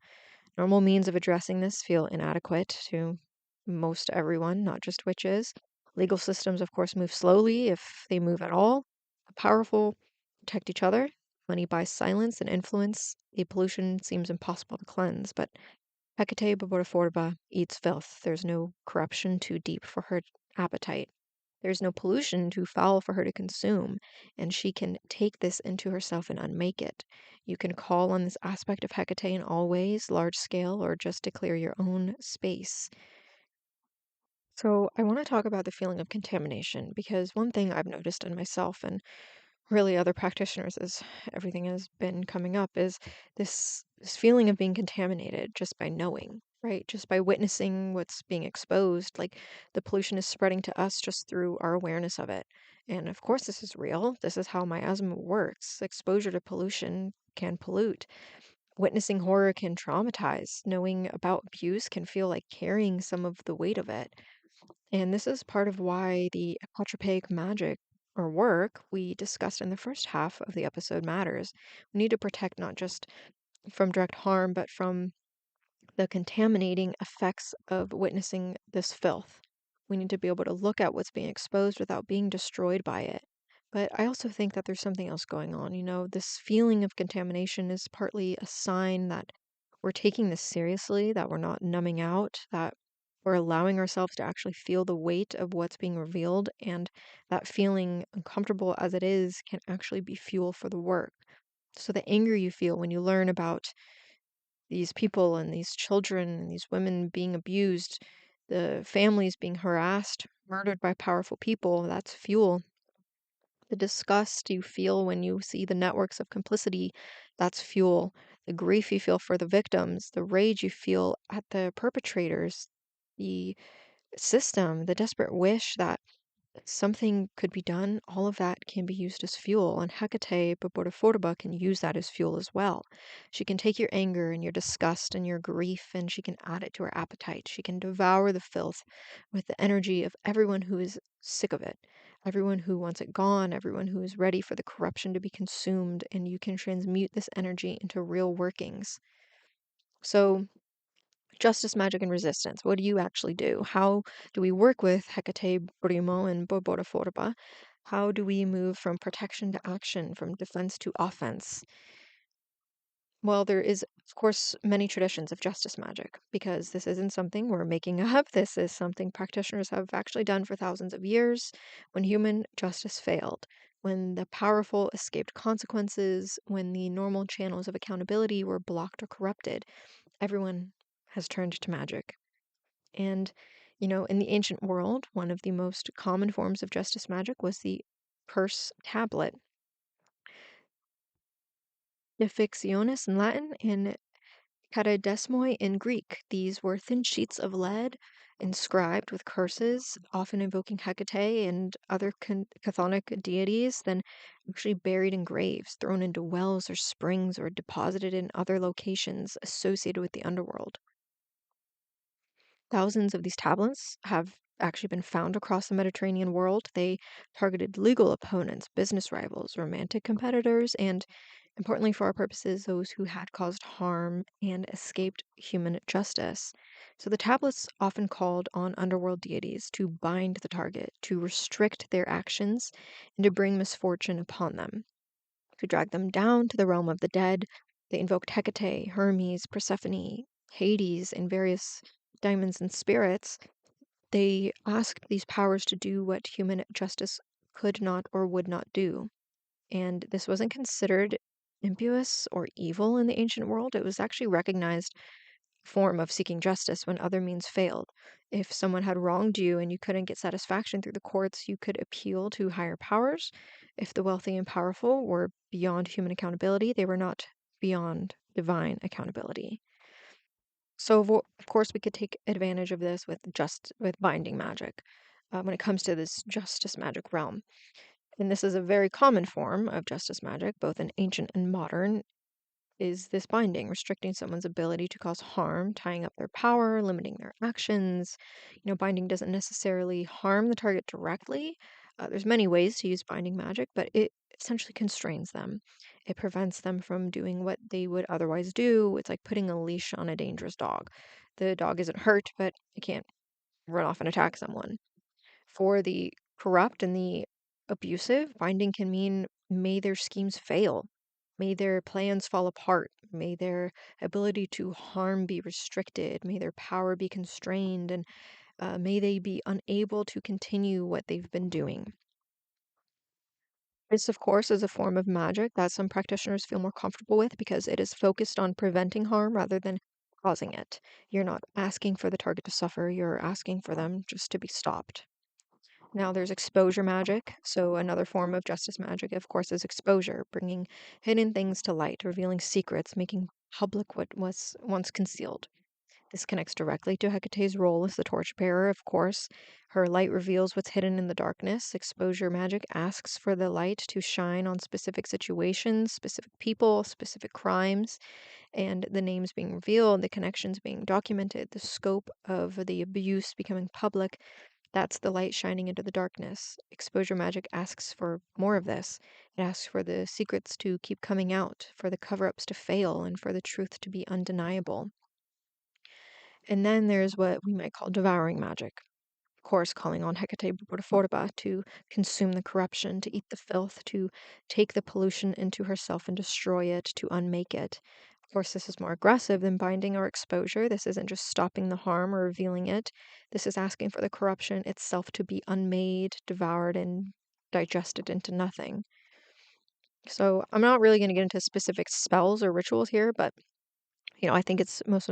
Normal means of addressing this feel inadequate to most everyone, not just witches. Legal systems, of course, move slowly, if they move at all. The powerful protect each other. Money buys silence and influence. The pollution seems impossible to cleanse, but Hecate Borborophorba eats filth. There's no corruption too deep for her appetite. There's no pollution too foul for her to consume, and she can take this into herself and unmake it. You can call on this aspect of Hecate in all ways, large scale, or just to clear your own space. So, I want to talk about the feeling of contamination because one thing I've noticed in myself and really other practitioners as everything has been coming up is this feeling of being contaminated just by knowing, right? Just by witnessing what's being exposed, like the pollution is spreading to us just through our awareness of it. And of course this is real. This is how miasma works. Exposure to pollution can pollute. Witnessing horror can traumatize. Knowing about abuse can feel like carrying some of the weight of it. And this is part of why the apotropaic magic or work we discussed in the first half of the episode matters. We need to protect not just from direct harm, but from the contaminating effects of witnessing this filth. We need to be able to look at what's being exposed without being destroyed by it. But I also think that there's something else going on. This feeling of contamination is partly a sign that we're taking this seriously, that we're not numbing out, that we're allowing ourselves to actually feel the weight of what's being revealed, and that feeling, uncomfortable as it is, can actually be fuel for the work. So the anger you feel when you learn about these people and these children and these women being abused, the families being harassed, murdered by powerful people, that's fuel. The disgust you feel when you see the networks of complicity, that's fuel. The grief you feel for the victims, the rage you feel at the perpetrators, the system, the desperate wish that something could be done, all of that can be used as fuel. And Hekate, Borborophorba, can use that as fuel as well. She can take your anger and your disgust and your grief, and she can add it to her appetite. She can devour the filth with the energy of everyone who is sick of it, everyone who wants it gone, everyone who is ready for the corruption to be consumed, and you can transmute this energy into real workings. So, justice, magic, and resistance. What do you actually do? How do we work with Hecate, Brimo, and Borborophorba? How do we move from protection to action, from defense to offense? Well, there is, of course, many traditions of justice magic, because this isn't something we're making up. This is something practitioners have actually done for thousands of years. When human justice failed, when the powerful escaped consequences, when the normal channels of accountability were blocked or corrupted, everyone has turned to magic. And, in the ancient world, one of the most common forms of justice magic was the curse tablet. Affixionis in Latin and Charadesmoi in Greek. These were thin sheets of lead inscribed with curses, often invoking Hecate and other chthonic deities, then actually buried in graves, thrown into wells or springs, or deposited in other locations associated with the underworld. Thousands of these tablets have actually been found across the Mediterranean world. They targeted legal opponents, business rivals, romantic competitors, and, importantly for our purposes, those who had caused harm and escaped human justice. So the tablets often called on underworld deities to bind the target, to restrict their actions, and to bring misfortune upon them, to drag them down to the realm of the dead. They invoked Hecate, Hermes, Persephone, Hades, and various demons and spirits. They asked these powers to do what human justice could not or would not do. And this wasn't considered impious or evil in the ancient world. It was actually recognized form of seeking justice when other means failed. If someone had wronged you and you couldn't get satisfaction through the courts, you could appeal to higher powers. If the wealthy and powerful were beyond human accountability, they were not beyond divine accountability. So, of course, we could take advantage of this with binding magic when it comes to this justice magic realm. And this is a very common form of justice magic, both in ancient and modern, is this binding, restricting someone's ability to cause harm, tying up their power, limiting their actions. Binding doesn't necessarily harm the target directly. There's many ways to use binding magic, but it essentially constrains them. It prevents them from doing what they would otherwise do. It's like putting a leash on a dangerous dog. The dog isn't hurt, but it can't run off and attack someone. For the corrupt and the abusive, binding can mean may their schemes fail, may their plans fall apart, may their ability to harm be restricted, may their power be constrained, and may they be unable to continue what they've been doing. This, of course, is a form of magic that some practitioners feel more comfortable with because it is focused on preventing harm rather than causing it. You're not asking for the target to suffer, you're asking for them just to be stopped. Now there's exposure magic. So another form of justice magic, of course, is exposure, bringing hidden things to light, revealing secrets, making public what was once concealed. This connects directly to Hecate's role as the torchbearer, of course. Her light reveals what's hidden in the darkness. Exposure magic asks for the light to shine on specific situations, specific people, specific crimes, and the names being revealed, the connections being documented, the scope of the abuse becoming public. That's the light shining into the darkness. Exposure magic asks for more of this. It asks for the secrets to keep coming out, for the cover ups to fail, and for the truth to be undeniable. And then there's what we might call devouring magic. Of course, calling on Hecate Borborophorba to consume the corruption, to eat the filth, to take the pollution into herself and destroy it, to unmake it. Of course, this is more aggressive than binding or exposure. This isn't just stopping the harm or revealing it. This is asking for the corruption itself to be unmade, devoured, and digested into nothing. So I'm not really going to get into specific spells or rituals here, but I think it's most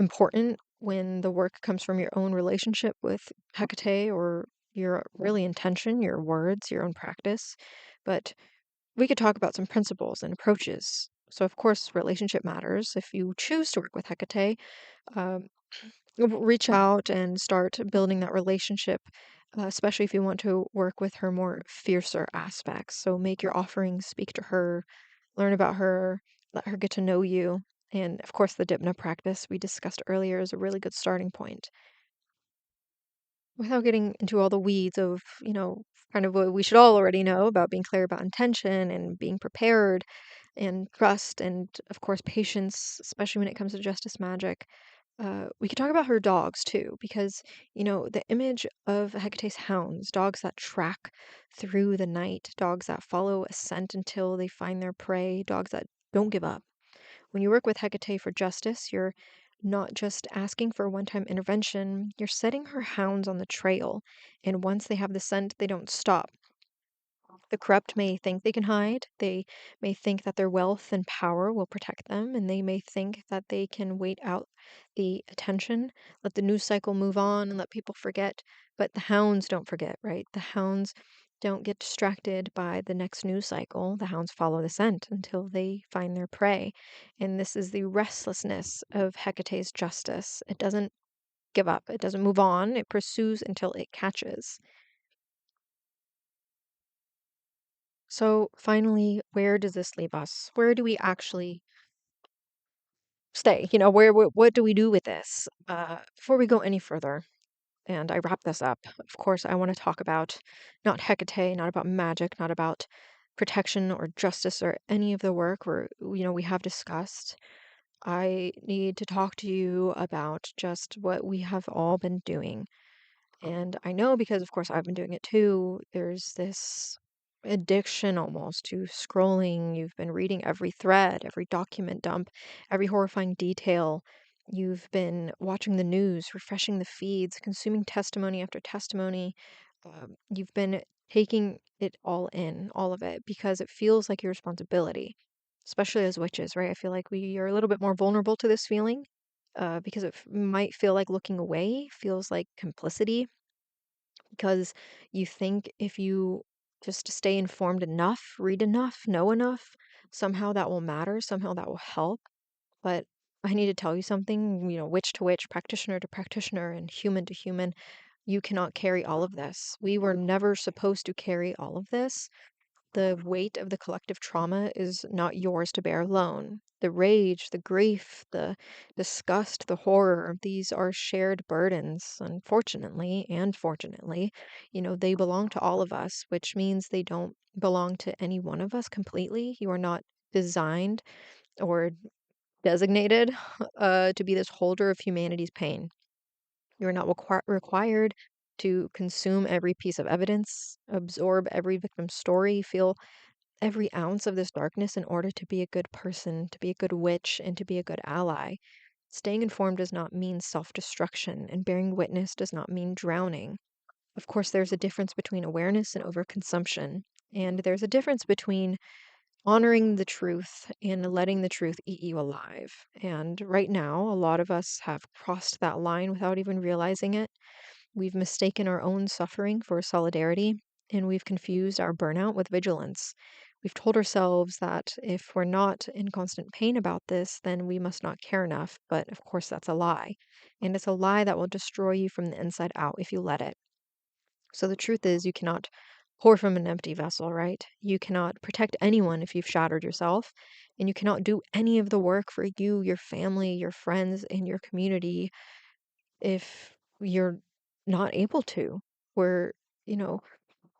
important when the work comes from your own relationship with Hecate or your really intention, your words, your own practice. But we could talk about some principles and approaches. So, of course, relationship matters. If you choose to work with Hecate, um, reach out and start building that relationship, especially if you want to work with her more fiercer aspects. So make your offerings speak to her, learn about her, let her get to know you. And of course, the Dipna practice we discussed earlier is a really good starting point. Without getting into all the weeds of, kind of what we should all already know about being clear about intention and being prepared and trust and, of course, patience, especially when it comes to justice magic. We could talk about her dogs too, because, the image of Hecate's hounds, dogs that track through the night, dogs that follow a scent until they find their prey, dogs that don't give up. When you work with Hecate for justice, you're not just asking for a one-time intervention, you're setting her hounds on the trail, and once they have the scent, they don't stop. The corrupt may think they can hide, they may think that their wealth and power will protect them, and they may think that they can wait out the attention, let the news cycle move on, and let people forget. But the hounds don't forget, right? The hounds don't get distracted by the next news cycle. The hounds follow the scent until they find their prey. And this is the restlessness of Hecate's justice. It doesn't give up, it doesn't move on, it pursues until it catches. So finally, where does this leave us? Where do we actually stay? What do we do with this? Before we go any further, and I wrap this up, of course, I want to talk about not Hecate, not about magic, not about protection or justice or any of the work we have discussed. I need to talk to you about just what we have all been doing. And I know because, of course, I've been doing it too, there's this addiction almost to scrolling. You've been reading every thread, every document dump, every horrifying detail. You've been watching the news, refreshing the feeds, consuming testimony after testimony. You've been taking it all in, all of it, because it feels like your responsibility, especially as witches, right? I feel like we are a little bit more vulnerable to this feeling because it might feel like looking away, feels like complicity because you think if you just stay informed enough, read enough, know enough, somehow that will matter, somehow that will help. But I need to tell you something, witch to witch, practitioner to practitioner, and human to human, you cannot carry all of this. We were never supposed to carry all of this. The weight of the collective trauma is not yours to bear alone. The rage, the grief, the disgust, the horror, these are shared burdens, unfortunately and fortunately. They belong to all of us, which means they don't belong to any one of us completely. You are not designed or designated to be this holder of humanity's pain. You are not required to consume every piece of evidence, absorb every victim's story, feel every ounce of this darkness in order to be a good person, to be a good witch, and to be a good ally. Staying informed does not mean self destruction, and bearing witness does not mean drowning. Of course, there's a difference between awareness and overconsumption, and there's a difference between honoring the truth and letting the truth eat you alive. And right now, a lot of us have crossed that line without even realizing it. We've mistaken our own suffering for solidarity, and we've confused our burnout with vigilance. We've told ourselves that if we're not in constant pain about this, then we must not care enough. But of course, that's a lie. And it's a lie that will destroy you from the inside out if you let it. So the truth is, you cannot pour from an empty vessel, right? You cannot protect anyone if you've shattered yourself. And you cannot do any of the work for you, your family, your friends, and your community if you're not able to. Where, you know,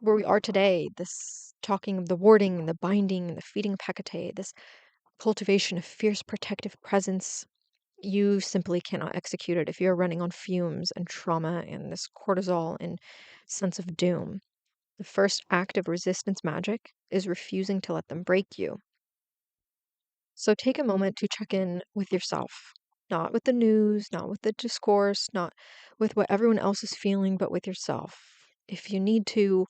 where we are today, this talking of the warding and the binding and the feeding of Hecate, this cultivation of fierce protective presence, you simply cannot execute it if you're running on fumes and trauma and this cortisol and sense of doom. The first act of resistance magic is refusing to let them break you. So take a moment to check in with yourself, not with the news, not with the discourse, not with what everyone else is feeling, but with yourself. If you need to,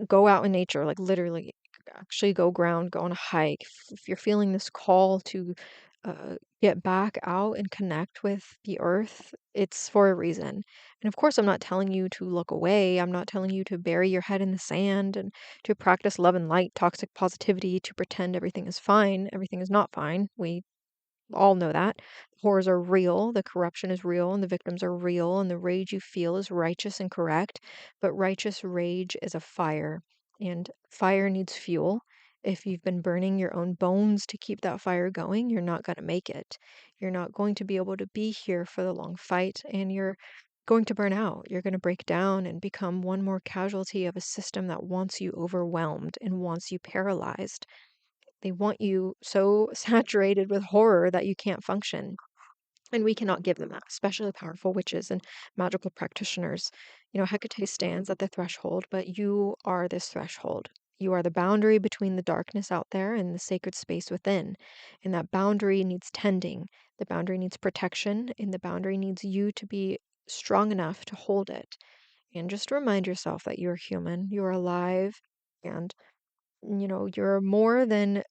go out in nature, like literally, actually go ground, go on a hike. If you're feeling this call to get back out and connect with the earth, it's for a reason. And of course, I'm not telling you to look away. I'm not telling you to bury your head in the sand and to practice love and light, toxic positivity, to pretend everything is fine. Everything is not fine. We all know that. Horrors are real, the corruption is real, and the victims are real, and the rage you feel is righteous and correct. But righteous rage is a fire, and fire needs fuel. If you've been burning your own bones to keep that fire going, you're not going to make it. You're not going to be able to be here for the long fight, and you're going to burn out. You're going to break down and become one more casualty of a system that wants you overwhelmed and wants you paralyzed. They want you so saturated with horror that you can't function. And we cannot give them that, especially powerful witches and magical practitioners. Hecate stands at the threshold, but you are this threshold. You are the boundary between the darkness out there and the sacred space within. And that boundary needs tending. The boundary needs protection, and the boundary needs you to be strong enough to hold it. And just remind yourself that you're human, you're alive, and you're more than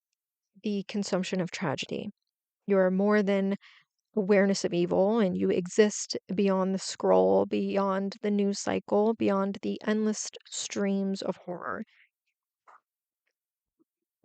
the consumption of tragedy. You're more than awareness of evil, and you exist beyond the scroll, beyond the news cycle, beyond the endless streams of horror.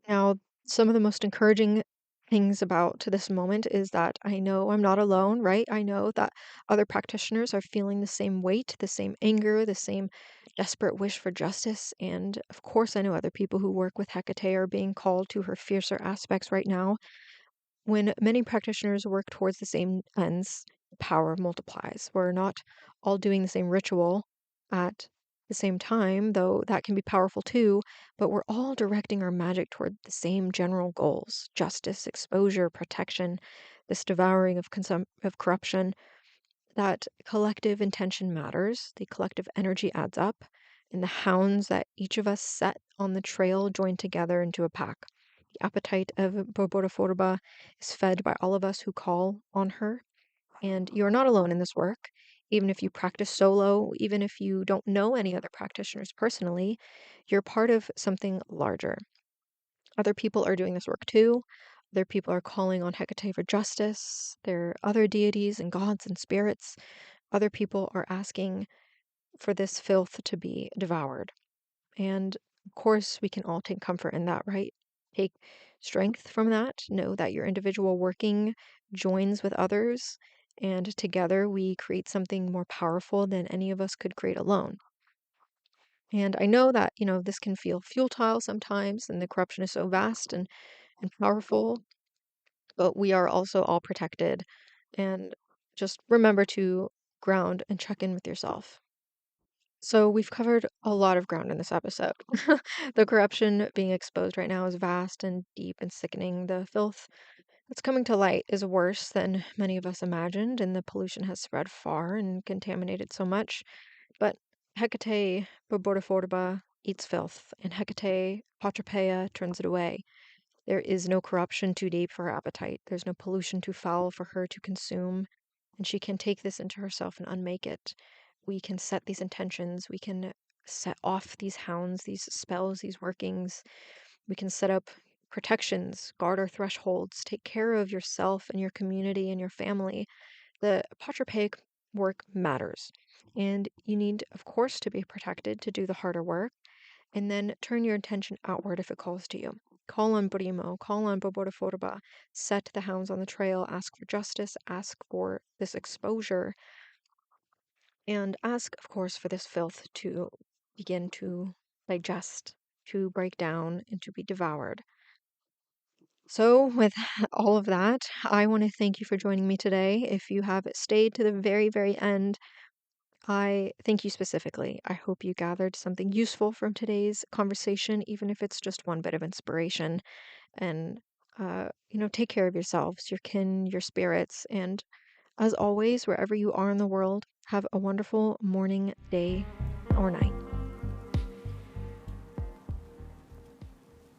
Now, some of the most encouraging things about this moment is that I know I'm not alone, right? I know that other practitioners are feeling the same weight, the same anger, the same desperate wish for justice. And of course, I know other people who work with Hecate are being called to her fiercer aspects right now. When many practitioners work towards the same ends, the power multiplies. We're not all doing the same ritual at the same time, though that can be powerful too, but we're all directing our magic toward the same general goals: justice, exposure, protection, this devouring of corruption. That collective intention matters, the collective energy adds up, and the hounds that each of us set on the trail join together into a pack. The appetite of Borborophorba is fed by all of us who call on her, and you are not alone in this work. Even if you practice solo, even if you don't know any other practitioners personally, you're part of something larger. Other people are doing this work too. Other people are calling on Hecate for justice. There are other deities and gods and spirits. Other people are asking for this filth to be devoured. And of course, we can all take comfort in that, right? Take strength from that. Know that your individual working joins with others, and together we create something more powerful than any of us could create alone. And I know that, this can feel futile sometimes, and the corruption is so vast and powerful, but we are also all protected. And just remember to ground and check in with yourself. So we've covered a lot of ground in this episode. The corruption being exposed right now is vast and deep and sickening. The filth that's coming to light is worse than many of us imagined, and the pollution has spread far and contaminated so much. But Hecate Borborophorba eats filth, and Hecate Apotropaia turns it away. There is no corruption too deep for her appetite. There's no pollution too foul for her to consume, and she can take this into herself and unmake it. We can set these intentions. We can set off these hounds, these spells, these workings. We can set up protections, guard our thresholds, take care of yourself and your community and your family. The Apotropaic work matters, and you need, of course, to be protected to do the harder work, and then turn your attention outward if it calls to you. Call on Burimo, call on Borborophorba, set the hounds on the trail, ask for justice, ask for this exposure, and ask, of course, for this filth to begin to digest, to break down, and to be devoured. So, with all of that, I want to thank you for joining me today. If you have stayed to the very, very end, I thank you specifically. I hope you gathered something useful from today's conversation, even if it's just one bit of inspiration. And, take care of yourselves, your kin, your spirits. And as always, wherever you are in the world, have a wonderful morning, day, or night.